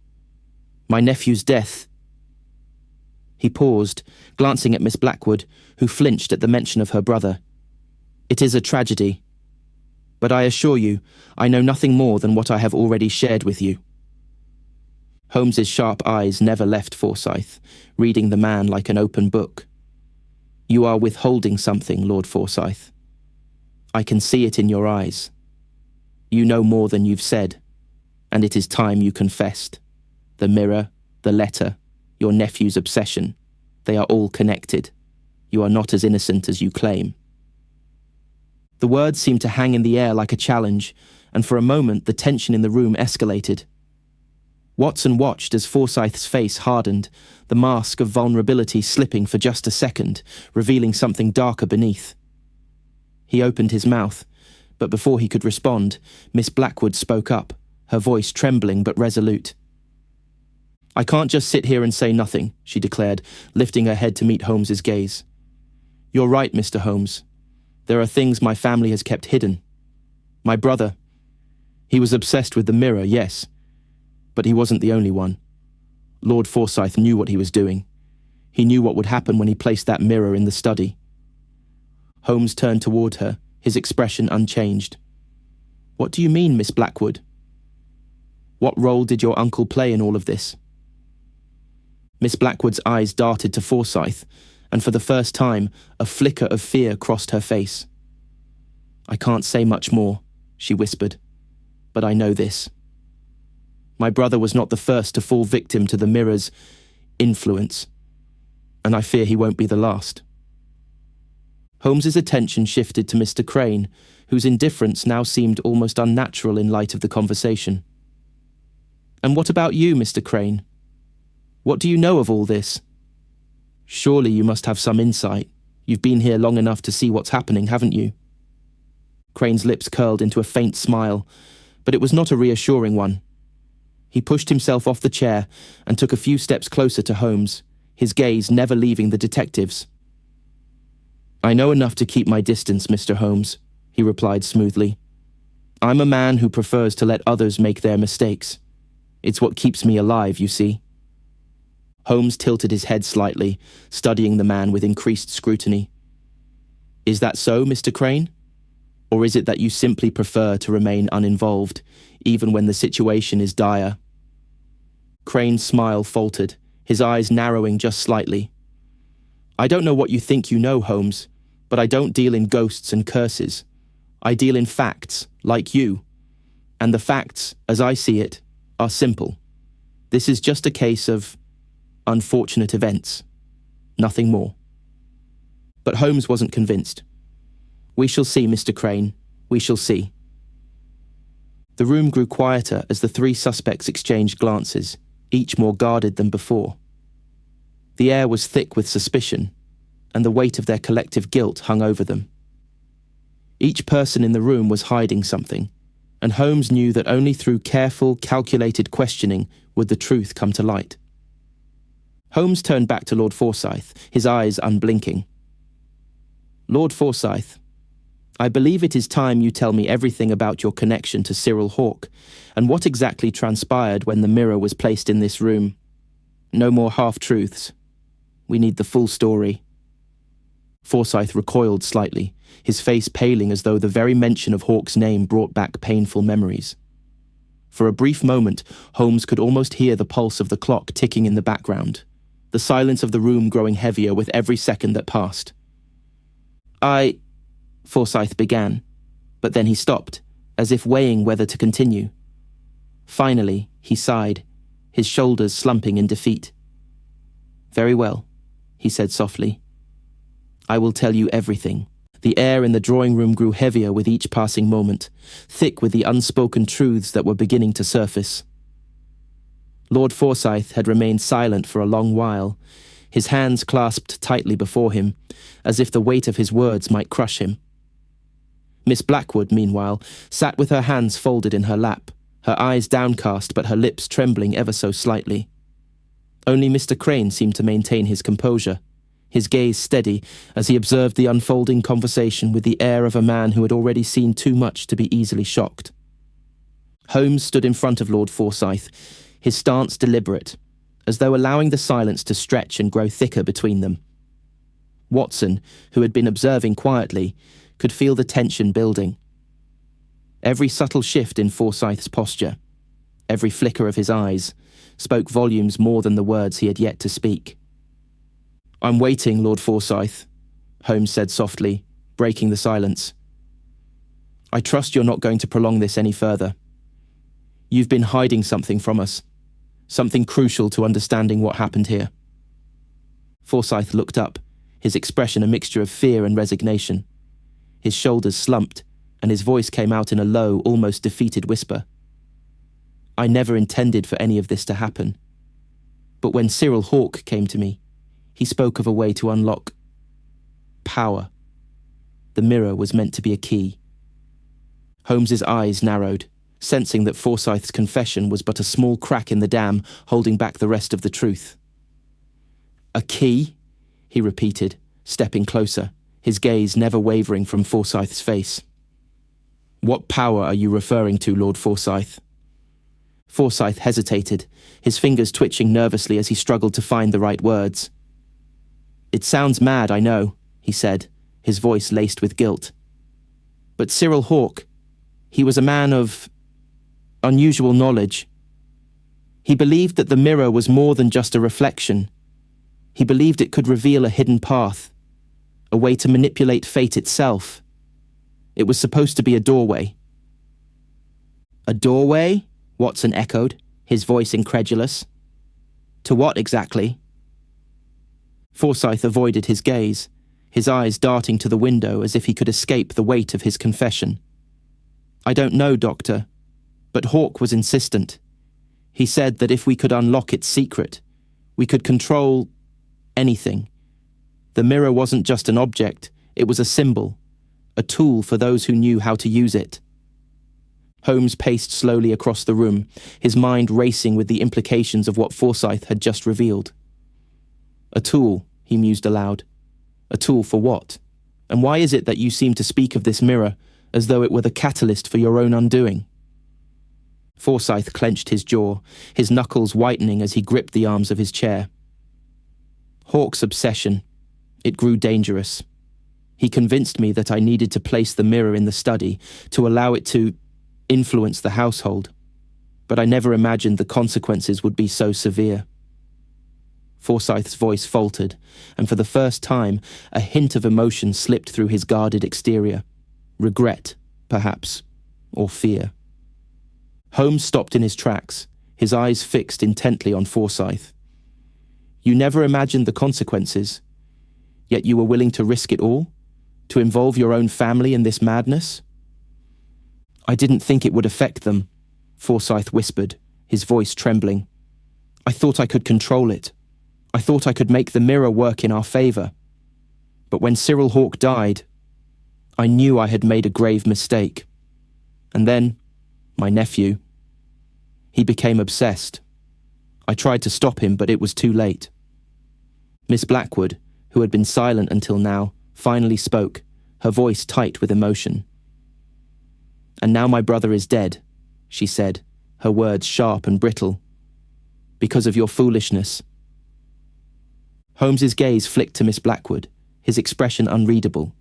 My nephew's death—" He paused, glancing at Miss Blackwood, who flinched at the mention of her brother. "It is a tragedy. But I assure you, I know nothing more than what I have already shared with you." Holmes's sharp eyes never left Forsyth, reading the man like an open book. "You are withholding something, Lord Forsyth. I can see it in your eyes. You know more than you've said, and it is time you confessed. The mirror, the letter, your nephew's obsession, they are all connected. You are not as innocent as you claim." The words seemed to hang in the air like a challenge, and for a moment the tension in the room escalated. Watson watched as Forsyth's face hardened, the mask of vulnerability slipping for just a second, revealing something darker beneath. He opened his mouth, but before he could respond, Miss Blackwood spoke up, her voice trembling but resolute. "I can't just sit here and say nothing," she declared, lifting her head to meet Holmes's gaze. "You're right, Mr. Holmes. There are things my family has kept hidden. My brother, he was obsessed with the mirror, yes, but he wasn't the only one. Lord Forsyth knew what he was doing. He knew what would happen when he placed that mirror in the study." Holmes turned toward her, his expression unchanged. "What do you mean, Miss Blackwood? What role did your uncle play in all of this?" Miss Blackwood's eyes darted to Forsyth, and for the first time, a flicker of fear crossed her face. "I can't say much more," she whispered, "but I know this. My brother was not the first to fall victim to the mirror's influence, and I fear he won't be the last." Holmes's attention shifted to Mr. Crane, whose indifference now seemed almost unnatural in light of the conversation. "And what about you, Mr. Crane? What do you know of all this? Surely you must have some insight. You've been here long enough to see what's happening, haven't you?" Crane's lips curled into a faint smile, but it was not a reassuring one. He pushed himself off the chair and took a few steps closer to Holmes, his gaze never leaving the detective's. "I know enough to keep my distance, Mr. Holmes," he replied smoothly. "I'm a man who prefers to let others make their mistakes. It's what keeps me alive, you see." Holmes tilted his head slightly, studying the man with increased scrutiny. "Is that so, Mr. Crane? Or is it that you simply prefer to remain uninvolved, even when the situation is dire?" Crane's smile faltered, his eyes narrowing just slightly. "I don't know what you think you know, Holmes, But I don't deal in ghosts and curses. I deal in facts, like you. And the facts, as I see it, are simple. This is just a case of unfortunate events. Nothing more. But Holmes wasn't convinced. We shall see, Mr. Crane. We shall see. The room grew quieter as the three suspects exchanged glances, each more guarded than before. The air was thick with suspicion, and the weight of their collective guilt hung over them. Each person in the room was hiding something, and Holmes knew that only through careful, calculated questioning would the truth come to light. Holmes turned back to Lord Forsyth, his eyes unblinking. Lord Forsyth, I believe it is time you tell me everything about your connection to Cyril Hawke, and what exactly transpired when the mirror was placed in this room. No more half-truths. We need the full story. Forsyth recoiled slightly, his face paling as though the very mention of Hawke's name brought back painful memories. For a brief moment, Holmes could almost hear the pulse of the clock ticking in the background, the silence of the room growing heavier with every second that passed. Forsyth began, but then he stopped, as if weighing whether to continue. Finally, he sighed, his shoulders slumping in defeat. Very well, he said softly. I will tell you everything. The air in the drawing room grew heavier with each passing moment, thick with the unspoken truths that were beginning to surface. Lord Forsyth had remained silent for a long while, his hands clasped tightly before him, as if the weight of his words might crush him. Miss Blackwood, meanwhile, sat with her hands folded in her lap, her eyes downcast but her lips trembling ever so slightly. Only Mr. Crane seemed to maintain his composure, his gaze steady as he observed the unfolding conversation with the air of a man who had already seen too much to be easily shocked. Holmes stood in front of Lord Forsyth, his stance deliberate, as though allowing the silence to stretch and grow thicker between them. Watson, who had been observing quietly, could feel the tension building. Every subtle shift in Forsyth's posture, every flicker of his eyes, spoke volumes more than the words he had yet to speak. I'm waiting, Lord Forsyth, Holmes said softly, breaking the silence. I trust you're not going to prolong this any further. You've been hiding something from us, something crucial to understanding what happened here. Forsyth looked up, his expression a mixture of fear and resignation. His shoulders slumped, and his voice came out in a low, almost defeated whisper. I never intended for any of this to happen. But when Cyril Hawke came to me, he spoke of a way to unlock power. The mirror was meant to be a key. Holmes's eyes narrowed, sensing that Forsyth's confession was but a small crack in the dam holding back the rest of the truth. A key? He repeated, stepping closer, his gaze never wavering from Forsyth's face. What power are you referring to, Lord Forsyth? Forsyth hesitated, his fingers twitching nervously as he struggled to find the right words. It sounds mad, I know, he said, his voice laced with guilt. But Cyril Hawke, he was a man of unusual knowledge. He believed that the mirror was more than just a reflection. He believed it could reveal a hidden path, a way to manipulate fate itself. It was supposed to be a doorway. A doorway? Watson echoed, his voice incredulous. To what exactly? Forsyth avoided his gaze, his eyes darting to the window as if he could escape the weight of his confession. I don't know, Doctor, but Hawke was insistent. He said that if we could unlock its secret, we could control anything. The mirror wasn't just an object, it was a symbol, a tool for those who knew how to use it. Holmes paced slowly across the room, his mind racing with the implications of what Forsyth had just revealed. A tool, he mused aloud. A tool for what? And why is it that you seem to speak of this mirror as though it were the catalyst for your own undoing? Forsyth clenched his jaw, his knuckles whitening as he gripped the arms of his chair. Hawke's obsession. It grew dangerous. He convinced me that I needed to place the mirror in the study, to allow it to influence the household. But I never imagined the consequences would be so severe. Forsyth's voice faltered, and for the first time, a hint of emotion slipped through his guarded exterior. Regret, perhaps, or fear. Holmes stopped in his tracks, his eyes fixed intently on Forsyth. You never imagined the consequences, yet you were willing to risk it all? To involve your own family in this madness? I didn't think it would affect them, Forsyth whispered, his voice trembling. I thought I could control it. I thought I could make the mirror work in our favor. But when Cyril Hawke died, I knew I had made a grave mistake. And then, my nephew. He became obsessed. I tried to stop him, but it was too late. Miss Blackwood, who had been silent until now, finally spoke, her voice tight with emotion. And now my brother is dead, she said, her words sharp and brittle. Because of your foolishness. Holmes's gaze flicked to Miss Blackwood, his expression unreadable.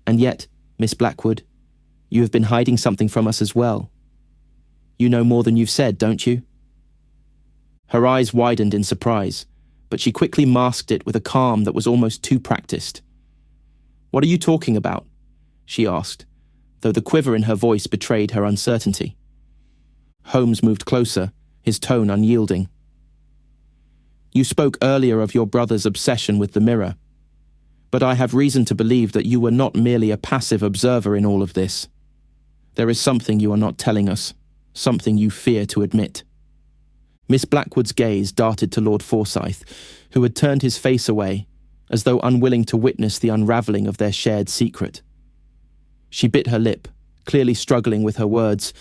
And yet, Miss Blackwood, you have been hiding something from us as well. You know more than you've said, don't you? Her eyes widened in surprise, but she quickly masked it with a calm that was almost too practiced. What are you talking about? She asked, though the quiver in her voice betrayed her uncertainty. Holmes moved closer, his tone unyielding. You spoke earlier of your brother's obsession with the mirror, but I have reason to believe that you were not merely a passive observer in all of this. There is something you are not telling us, something you fear to admit. Miss Blackwood's gaze darted to Lord Forsyth, who had turned his face away, as though unwilling to witness the unravelling of their shared secret. She bit her lip, clearly struggling with her words,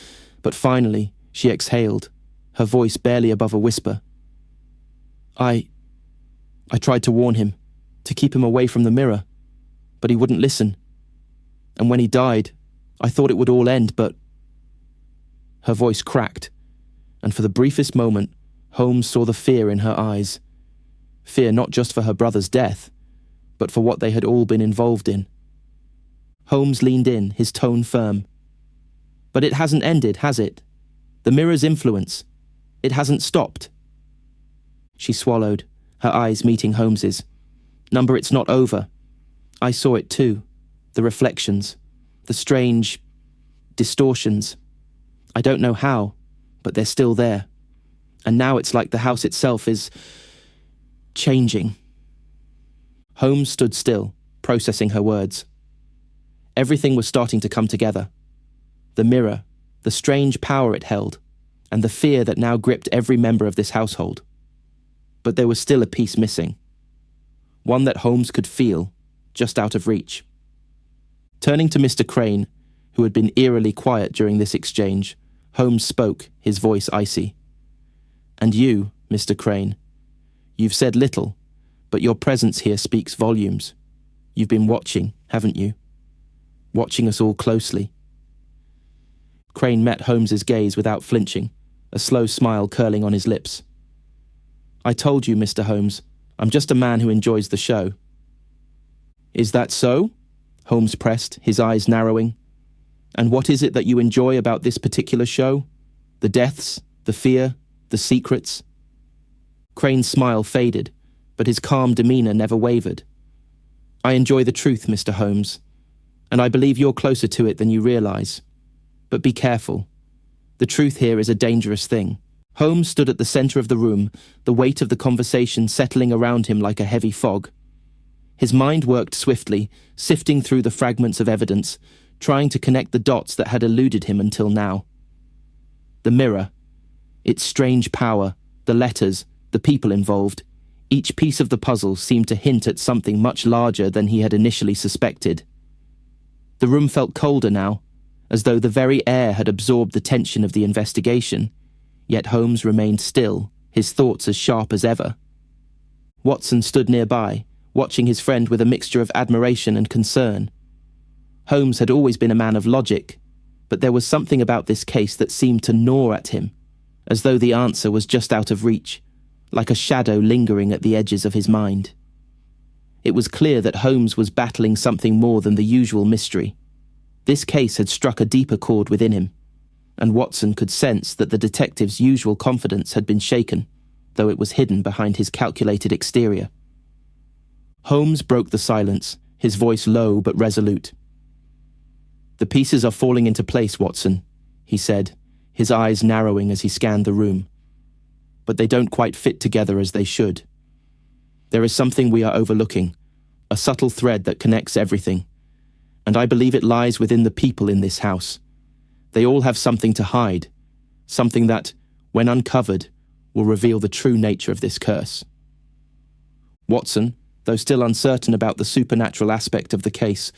but finally she exhaled, her voice barely above a whisper. I tried to warn him, to keep him away from the mirror, but he wouldn't listen. And when he died, I thought it would all end, but... Her voice cracked, and for the briefest moment, Holmes saw the fear in her eyes. Fear not just for her brother's death, but for what they had all been involved in. Holmes leaned in, his tone firm. But it hasn't ended, has it? The mirror's influence. It hasn't stopped. She swallowed, her eyes meeting Holmes's. Number, it's not over. I saw it too. The reflections. The strange... distortions. I don't know how, but they're still there. And now it's like the house itself is... changing. Holmes stood still, processing her words. Everything was starting to come together. The mirror, the strange power it held, and the fear that now gripped every member of this household. But there was still a piece missing. One that Holmes could feel, just out of reach. Turning to Mr. Crane, who had been eerily quiet during this exchange, Holmes spoke, his voice icy. And you, Mr. Crane, you've said little, but your presence here speaks volumes. You've been watching, haven't you? Watching us all closely. Crane met Holmes's gaze without flinching, a slow smile curling on his lips. I told you, Mr. Holmes, I'm just a man who enjoys the show. Is that so? Holmes pressed, his eyes narrowing. And what is it that you enjoy about this particular show? The deaths, the fear, the secrets? Crane's smile faded, but his calm demeanour never wavered. I enjoy the truth, Mr. Holmes, and I believe you're closer to it than you realise. But be careful. The truth here is a dangerous thing. Holmes stood at the centre of the room, the weight of the conversation settling around him like a heavy fog. His mind worked swiftly, sifting through the fragments of evidence, trying to connect the dots that had eluded him until now. The mirror, its strange power, the letters, the people involved, each piece of the puzzle seemed to hint at something much larger than he had initially suspected. The room felt colder now, as though the very air had absorbed the tension of the investigation, yet Holmes remained still, his thoughts as sharp as ever. Watson stood nearby, watching his friend with a mixture of admiration and concern. Holmes had always been a man of logic, but there was something about this case that seemed to gnaw at him, as though the answer was just out of reach, like a shadow lingering at the edges of his mind. It was clear that Holmes was battling something more than the usual mystery. This case had struck a deeper chord within him, and Watson could sense that the detective's usual confidence had been shaken, though it was hidden behind his calculated exterior. Holmes broke the silence, his voice low but resolute. "The pieces are falling into place, Watson," he said, his eyes narrowing as he scanned the room. "But they don't quite fit together as they should. There is something we are overlooking, a subtle thread that connects everything, and I believe it lies within the people in this house. They all have something to hide, something that, when uncovered, will reveal the true nature of this curse." Watson, though still uncertain about the supernatural aspect of the case,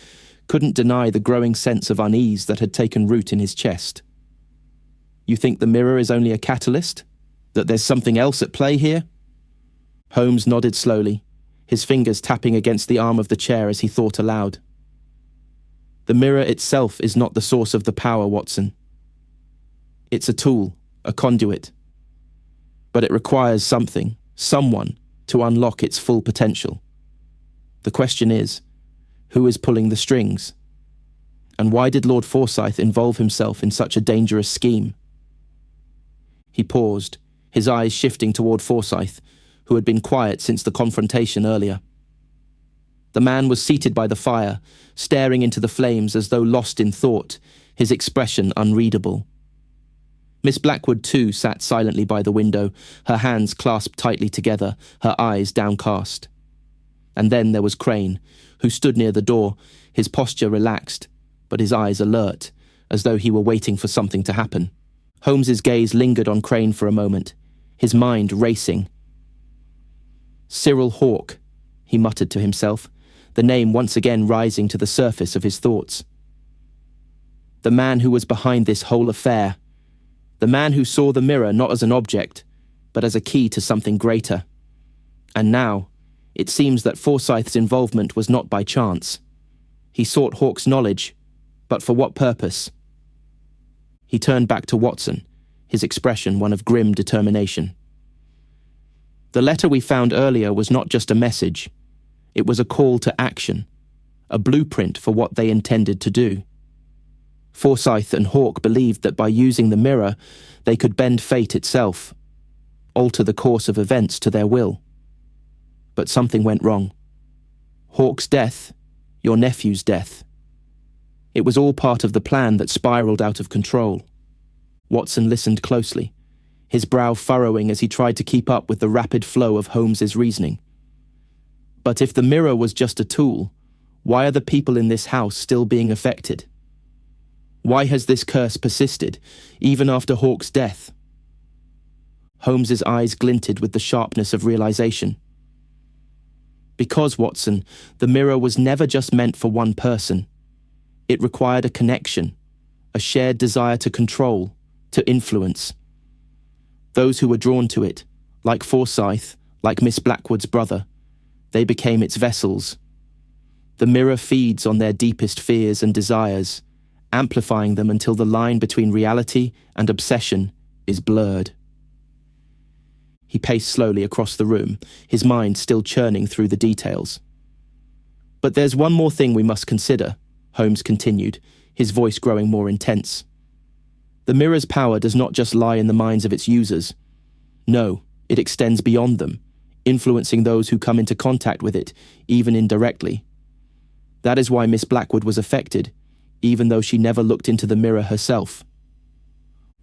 couldn't deny the growing sense of unease that had taken root in his chest. "You think the mirror is only a catalyst? That there's something else at play here?" Holmes nodded slowly, his fingers tapping against the arm of the chair as he thought aloud. "The mirror itself is not the source of the power, Watson. It's a tool, a conduit. But it requires something, someone, to unlock its full potential. The question is, who is pulling the strings? And why did Lord Forsyth involve himself in such a dangerous scheme?" He paused, his eyes shifting toward Forsyth, who had been quiet since the confrontation earlier. The man was seated by the fire, staring into the flames as though lost in thought, his expression unreadable. Miss Blackwood too sat silently by the window, her hands clasped tightly together, her eyes downcast. And then there was Crane, who stood near the door, his posture relaxed, but his eyes alert, as though he were waiting for something to happen. Holmes's gaze lingered on Crane for a moment, his mind racing. "Cyril Hawke," he muttered to himself, the name once again rising to the surface of his thoughts. The man who was behind this whole affair. The man who saw the mirror not as an object, but as a key to something greater. And now, it seems that Forsyth's involvement was not by chance. He sought Hawke's knowledge, but for what purpose? He turned back to Watson, his expression one of grim determination. "The letter we found earlier was not just a message. It was a call to action, a blueprint for what they intended to do. Forsyth and Hawke believed that by using the mirror, they could bend fate itself, alter the course of events to their will. But something went wrong. Hawke's death, your nephew's death. It was all part of the plan that spiraled out of control." Watson listened closely, his brow furrowing as he tried to keep up with the rapid flow of Holmes's reasoning. But if the mirror was just a tool, why are the people in this house still being affected? Why has this curse persisted, even after Hawke's death? Holmes's eyes glinted with the sharpness of realization. "Because, Watson, the mirror was never just meant for one person. It required a connection, a shared desire to control, to influence. Those who were drawn to it, like Forsyth, like Miss Blackwood's brother, they became its vessels. The mirror feeds on their deepest fears and desires, amplifying them until the line between reality and obsession is blurred." He paced slowly across the room, his mind still churning through the details. "But there's one more thing we must consider," Holmes continued, his voice growing more intense. "The mirror's power does not just lie in the minds of its users. No, it extends beyond them, influencing those who come into contact with it, even indirectly. That is why Miss Blackwood was affected, even though she never looked into the mirror herself."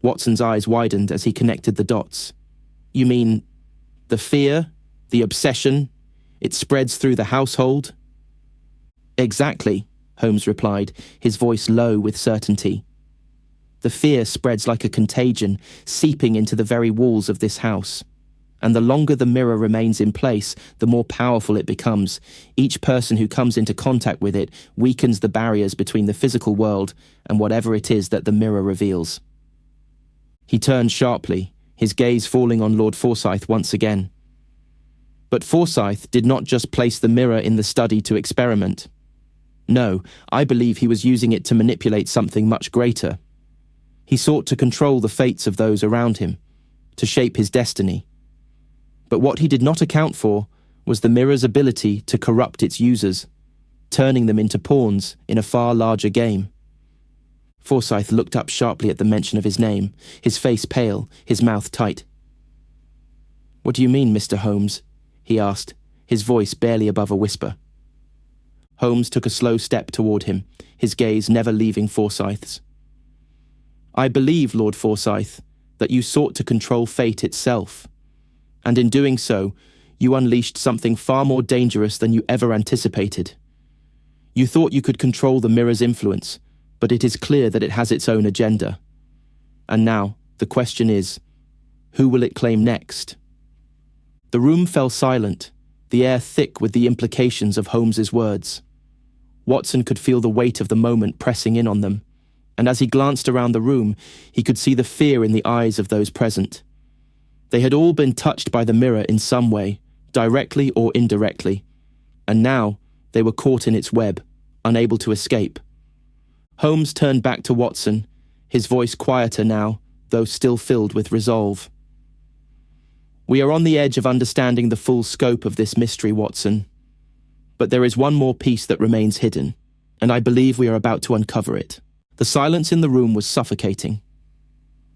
Watson's eyes widened as he connected the dots. "You mean, the fear, the obsession, it spreads through the household?" "Exactly," Holmes replied, his voice low with certainty. "The fear spreads like a contagion, seeping into the very walls of this house. And the longer the mirror remains in place, the more powerful it becomes. Each person who comes into contact with it weakens the barriers between the physical world and whatever it is that the mirror reveals." He turned sharply, his gaze falling on Lord Forsyth once again. "But Forsyth did not just place the mirror in the study to experiment. No, I believe he was using it to manipulate something much greater. He sought to control the fates of those around him, to shape his destiny. But what he did not account for was the mirror's ability to corrupt its users, turning them into pawns in a far larger game." Forsyth looked up sharply at the mention of his name, his face pale, his mouth tight. "What do you mean, Mr. Holmes?" he asked, his voice barely above a whisper. Holmes took a slow step toward him, his gaze never leaving Forsyth's. "I believe, Lord Forsyth, that you sought to control fate itself, and in doing so, you unleashed something far more dangerous than you ever anticipated. You thought you could control the mirror's influence, but it is clear that it has its own agenda. And now, the question is, who will it claim next?" The room fell silent, the air thick with the implications of Holmes's words. Watson could feel the weight of the moment pressing in on them, and as he glanced around the room, he could see the fear in the eyes of those present. They had all been touched by the mirror in some way, directly or indirectly, and now they were caught in its web, unable to escape. Holmes turned back to Watson, his voice quieter now, though still filled with resolve. "We are on the edge of understanding the full scope of this mystery, Watson. But there is one more piece that remains hidden, and I believe we are about to uncover it." The silence in the room was suffocating.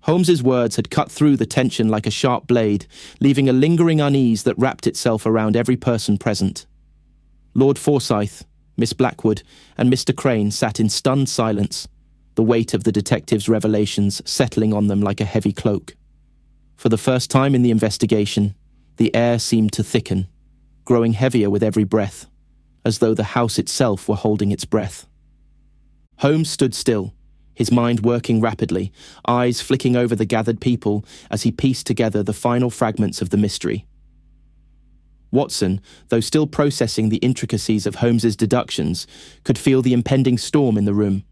Holmes's words had cut through the tension like a sharp blade, leaving a lingering unease that wrapped itself around every person present. Lord Forsyth, Miss Blackwood, and Mr. Crane sat in stunned silence, the weight of the detective's revelations settling on them like a heavy cloak. For the first time in the investigation, the air seemed to thicken, growing heavier with every breath, as though the house itself were holding its breath. Holmes stood still, his mind working rapidly, eyes flicking over the gathered people as he pieced together the final fragments of the mystery. Watson, though still processing the intricacies of Holmes's deductions, could feel the impending storm in the room.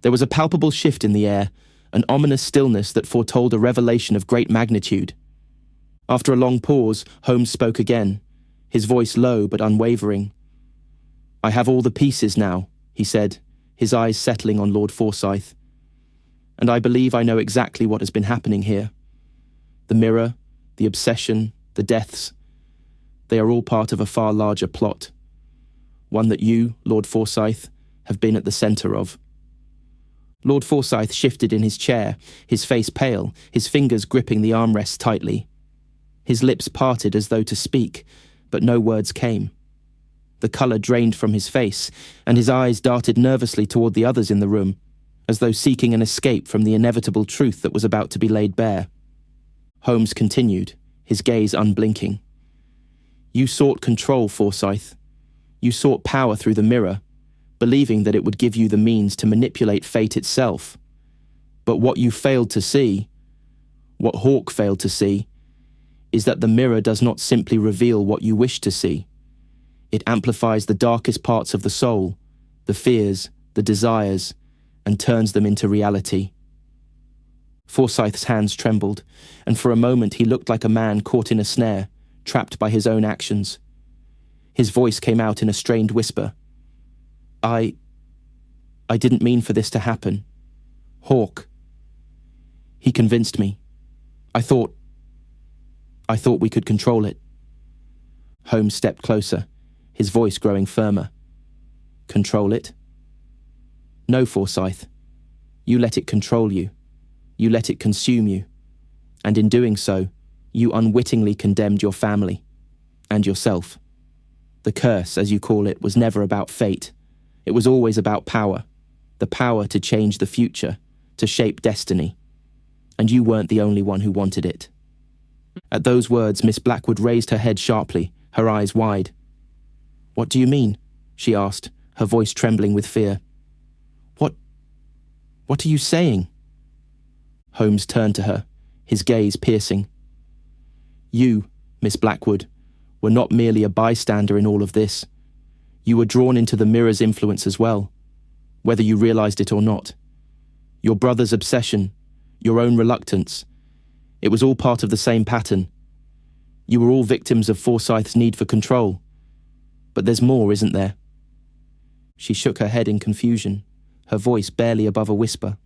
There was a palpable shift in the air, an ominous stillness that foretold a revelation of great magnitude. After a long pause, Holmes spoke again, his voice low but unwavering. "I have all the pieces now," he said, his eyes settling on Lord Forsyth. "And I believe I know exactly what has been happening here. The mirror, the obsession, the deaths, they are all part of a far larger plot, one that you, Lord Forsyth, have been at the centre of." Lord Forsyth shifted in his chair, his face pale, his fingers gripping the armrests tightly. His lips parted as though to speak, but no words came. The colour drained from his face, and his eyes darted nervously toward the others in the room, as though seeking an escape from the inevitable truth that was about to be laid bare. Holmes continued, his gaze unblinking. "You sought control, Forsyth. You sought power through the mirror, believing that it would give you the means to manipulate fate itself. But what you failed to see, what Hawke failed to see, is that the mirror does not simply reveal what you wish to see. It amplifies the darkest parts of the soul, the fears, the desires, and turns them into reality." Forsyth's hands trembled, and for a moment he looked like a man caught in a snare, trapped by his own actions. His voice came out in a strained whisper. I didn't mean for this to happen. Hawke. He convinced me. I thought we could control it." Holmes stepped closer, his voice growing firmer. "Control it?" "No, Forsyth. You let it control you. You let it consume you. And in doing so, you unwittingly condemned your family. And yourself. The curse, as you call it, was never about fate. It was always about power. The power to change the future, to shape destiny. And you weren't the only one who wanted it." At those words, Miss Blackwood raised her head sharply, her eyes wide. "What do you mean?" she asked, her voice trembling with fear. What are you saying?" Holmes turned to her, his gaze piercing. "You, Miss Blackwood, were not merely a bystander in all of this. You were drawn into the mirror's influence as well, whether you realized it or not. Your brother's obsession, your own reluctance, it was all part of the same pattern. You were all victims of Forsyth's need for control. But there's more, isn't there?" She shook her head in confusion, her voice barely above a whisper.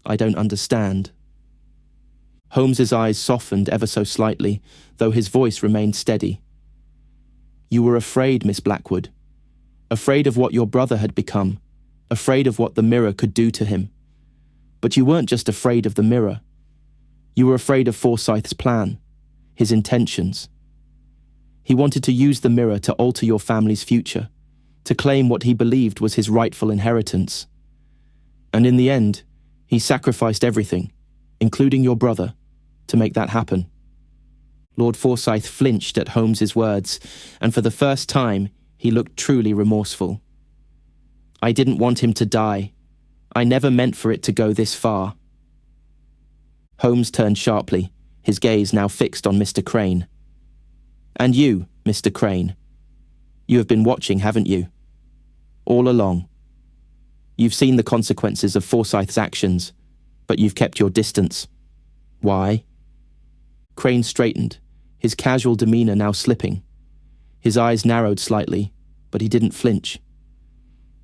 "I don't understand." Holmes's eyes softened ever so slightly, though his voice remained steady. "You were afraid, Miss Blackwood. Afraid of what your brother had become, afraid of what the mirror could do to him. But you weren't just afraid of the mirror. You were afraid of Forsyth's plan, his intentions. He wanted to use the mirror to alter your family's future, to claim what he believed was his rightful inheritance. And in the end, he sacrificed everything, including your brother, to make that happen. Lord Forsyth flinched at Holmes's words, and for the first time, he looked truly remorseful. I didn't want him to die. I never meant for it to go this far. Holmes turned sharply, his gaze now fixed on Mr. Crane. And you, Mr. Crane. You have been watching, haven't you? All along. You've seen the consequences of Forsyth's actions, but you've kept your distance. Why? Crane straightened, his casual demeanor now slipping. His eyes narrowed slightly, but he didn't flinch.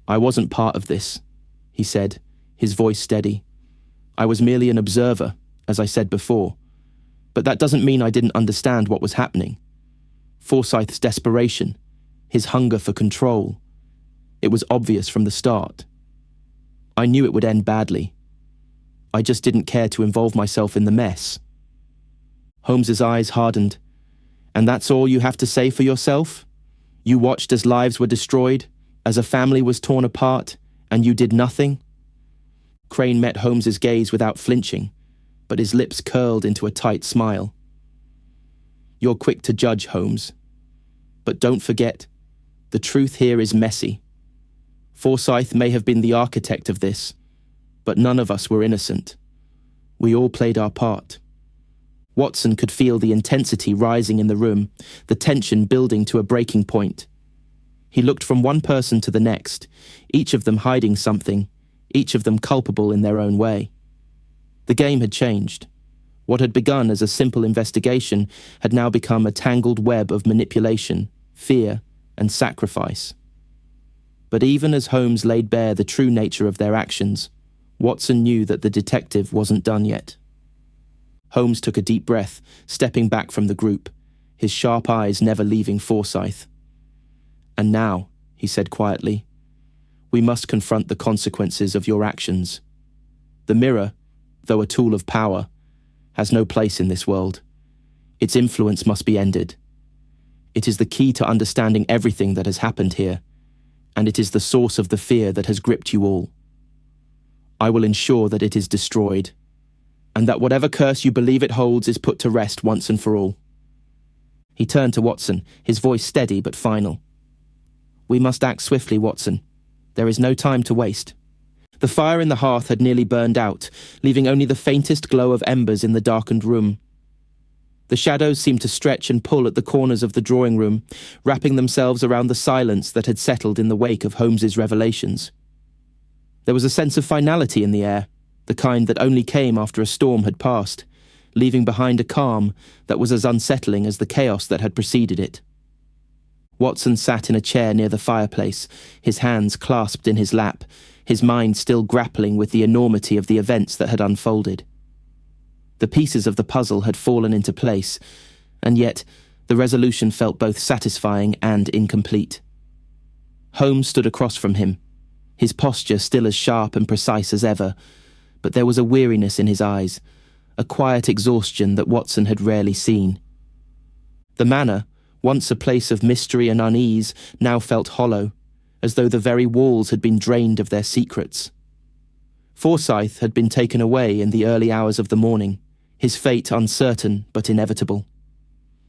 I wasn't part of this, he said, his voice steady. I was merely an observer, as I said before, but that doesn't mean I didn't understand what was happening. Forsyth's desperation, his hunger for control. It was obvious from the start. I knew it would end badly. I just didn't care to involve myself in the mess. Holmes's eyes hardened. And that's all you have to say for yourself? You watched as lives were destroyed, as a family was torn apart, and you did nothing? Crane met Holmes's gaze without flinching, but his lips curled into a tight smile. You're quick to judge, Holmes. But don't forget, the truth here is messy. Forsyth may have been the architect of this, but none of us were innocent. We all played our part. Watson could feel the intensity rising in the room, the tension building to a breaking point. He looked from one person to the next, each of them hiding something, each of them culpable in their own way. The game had changed. What had begun as a simple investigation had now become a tangled web of manipulation, fear, and sacrifice. But even as Holmes laid bare the true nature of their actions, Watson knew that the detective wasn't done yet. Holmes took a deep breath, stepping back from the group, his sharp eyes never leaving Forsyth. And now, he said quietly, we must confront the consequences of your actions. The mirror, though a tool of power, has no place in this world. Its influence must be ended. It is the key to understanding everything that has happened here, and it is the source of the fear that has gripped you all. I will ensure that it is destroyed, and that whatever curse you believe it holds is put to rest once and for all. He turned to Watson, his voice steady but final. We must act swiftly, Watson. There is no time to waste. The fire in the hearth had nearly burned out, leaving only the faintest glow of embers in the darkened room. The shadows seemed to stretch and pull at the corners of the drawing room, wrapping themselves around the silence that had settled in the wake of Holmes's revelations. There was a sense of finality in the air, the kind that only came after a storm had passed, leaving behind a calm that was as unsettling as the chaos that had preceded it. Watson sat in a chair near the fireplace, his hands clasped in his lap, his mind still grappling with the enormity of the events that had unfolded. The pieces of the puzzle had fallen into place, and yet the resolution felt both satisfying and incomplete. Holmes stood across from him, his posture still as sharp and precise as ever, but there was a weariness in his eyes, a quiet exhaustion that Watson had rarely seen. The manor, once a place of mystery and unease, now felt hollow, as though the very walls had been drained of their secrets. Forsyth had been taken away in the early hours of the morning, his fate uncertain but inevitable.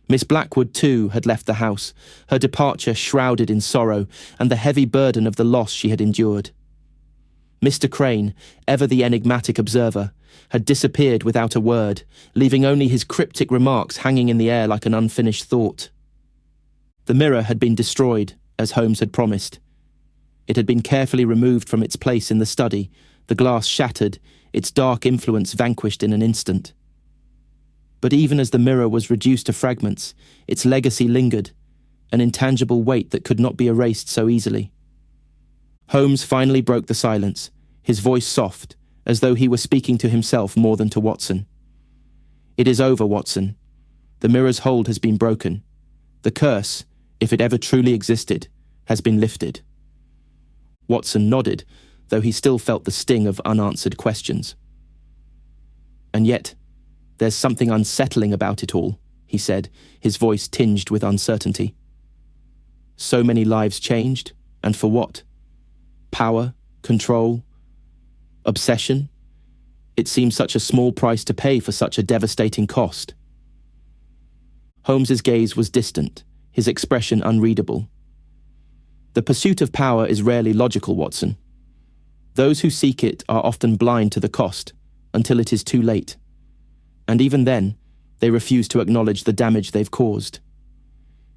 Miss Blackwood, too, had left the house, her departure shrouded in sorrow and the heavy burden of the loss she had endured. Mr. Crane, ever the enigmatic observer, had disappeared without a word, leaving only his cryptic remarks hanging in the air like an unfinished thought. The mirror had been destroyed, as Holmes had promised. It had been carefully removed from its place in the study, the glass shattered, its dark influence vanquished in an instant. But even as the mirror was reduced to fragments, its legacy lingered, an intangible weight that could not be erased so easily. Holmes finally broke the silence, his voice soft, as though he were speaking to himself more than to Watson. It is over, Watson. The mirror's hold has been broken. The curse, if it ever truly existed, has been lifted. Watson nodded, though he still felt the sting of unanswered questions. And yet, there's something unsettling about it all, he said, his voice tinged with uncertainty. So many lives changed, and for what? Power, control, obsession? It seemed such a small price to pay for such a devastating cost. Holmes's gaze was distant, his expression unreadable. The pursuit of power is rarely logical, Watson. Those who seek it are often blind to the cost, until it is too late. And even then, they refuse to acknowledge the damage they've caused.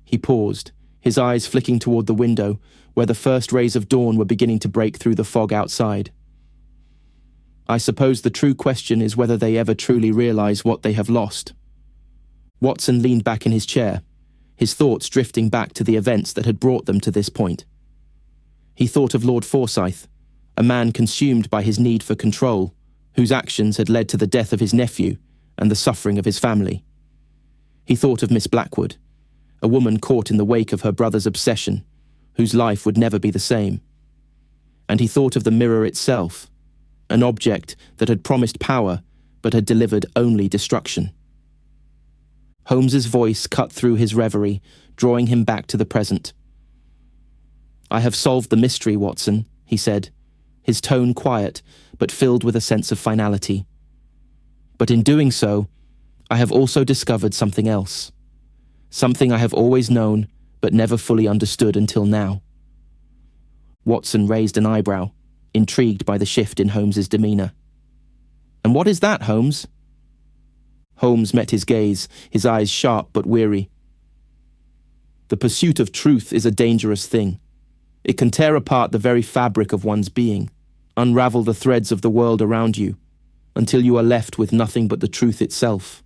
He paused, his eyes flicking toward the window, where the first rays of dawn were beginning to break through the fog outside. I suppose the true question is whether they ever truly realize what they have lost. Watson leaned back in his chair, his thoughts drifting back to the events that had brought them to this point. He thought of Lord Forsyth, a man consumed by his need for control, whose actions had led to the death of his nephew and the suffering of his family. He thought of Miss Blackwood, a woman caught in the wake of her brother's obsession, whose life would never be the same. And he thought of the mirror itself, an object that had promised power but had delivered only destruction. Holmes's voice cut through his reverie, drawing him back to the present. I have solved the mystery, Watson, he said, his tone quiet but filled with a sense of finality. But in doing so, I have also discovered something else. Something I have always known but never fully understood until now. Watson raised an eyebrow, intrigued by the shift in Holmes's demeanor. And what is that, Holmes? Holmes met his gaze, his eyes sharp but weary. The pursuit of truth is a dangerous thing. It can tear apart the very fabric of one's being, unravel the threads of the world around you, until you are left with nothing but the truth itself.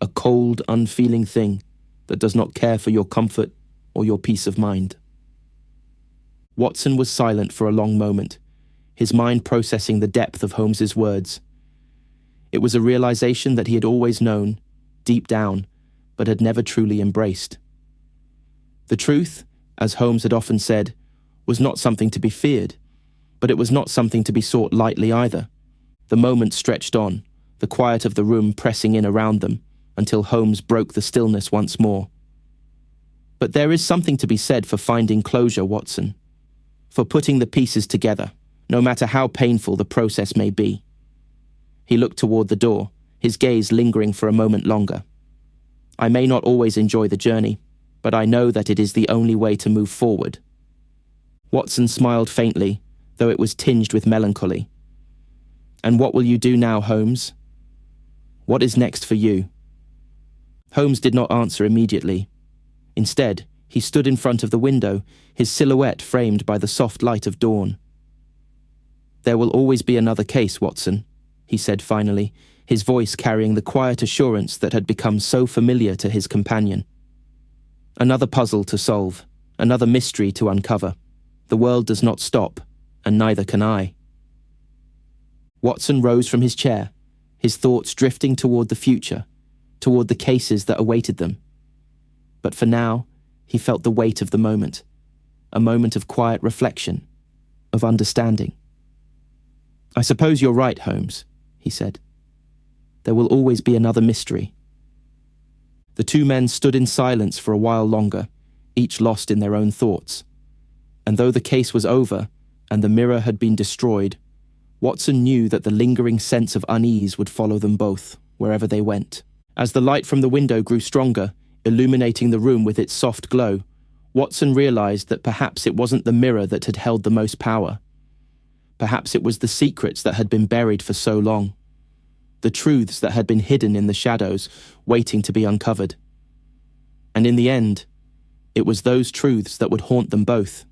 A cold, unfeeling thing that does not care for your comfort or your peace of mind. Watson was silent for a long moment, his mind processing the depth of Holmes's words. It was a realization that he had always known, deep down, but had never truly embraced. The truth, as Holmes had often said, was not something to be feared, but it was not something to be sought lightly either. The moment stretched on, the quiet of the room pressing in around them, until Holmes broke the stillness once more. But there is something to be said for finding closure, Watson, for putting the pieces together, no matter how painful the process may be. He looked toward the door, his gaze lingering for a moment longer. I may not always enjoy the journey, but I know that it is the only way to move forward. Watson smiled faintly, though it was tinged with melancholy. And what will you do now, Holmes? What is next for you? Holmes did not answer immediately. Instead, he stood in front of the window, his silhouette framed by the soft light of dawn. There will always be another case, Watson, he said finally, his voice carrying the quiet assurance that had become so familiar to his companion. Another puzzle to solve, another mystery to uncover. The world does not stop, and neither can I. Watson rose from his chair, his thoughts drifting toward the future, toward the cases that awaited them. But for now, he felt the weight of the moment, a moment of quiet reflection, of understanding. I suppose you're right, Holmes, he said. There will always be another mystery. The two men stood in silence for a while longer, each lost in their own thoughts. And though the case was over, and the mirror had been destroyed, Watson knew that the lingering sense of unease would follow them both, wherever they went. As the light from the window grew stronger, illuminating the room with its soft glow, Watson realized that perhaps it wasn't the mirror that had held the most power. Perhaps it was the secrets that had been buried for so long, the truths that had been hidden in the shadows, waiting to be uncovered. And in the end, it was those truths that would haunt them both.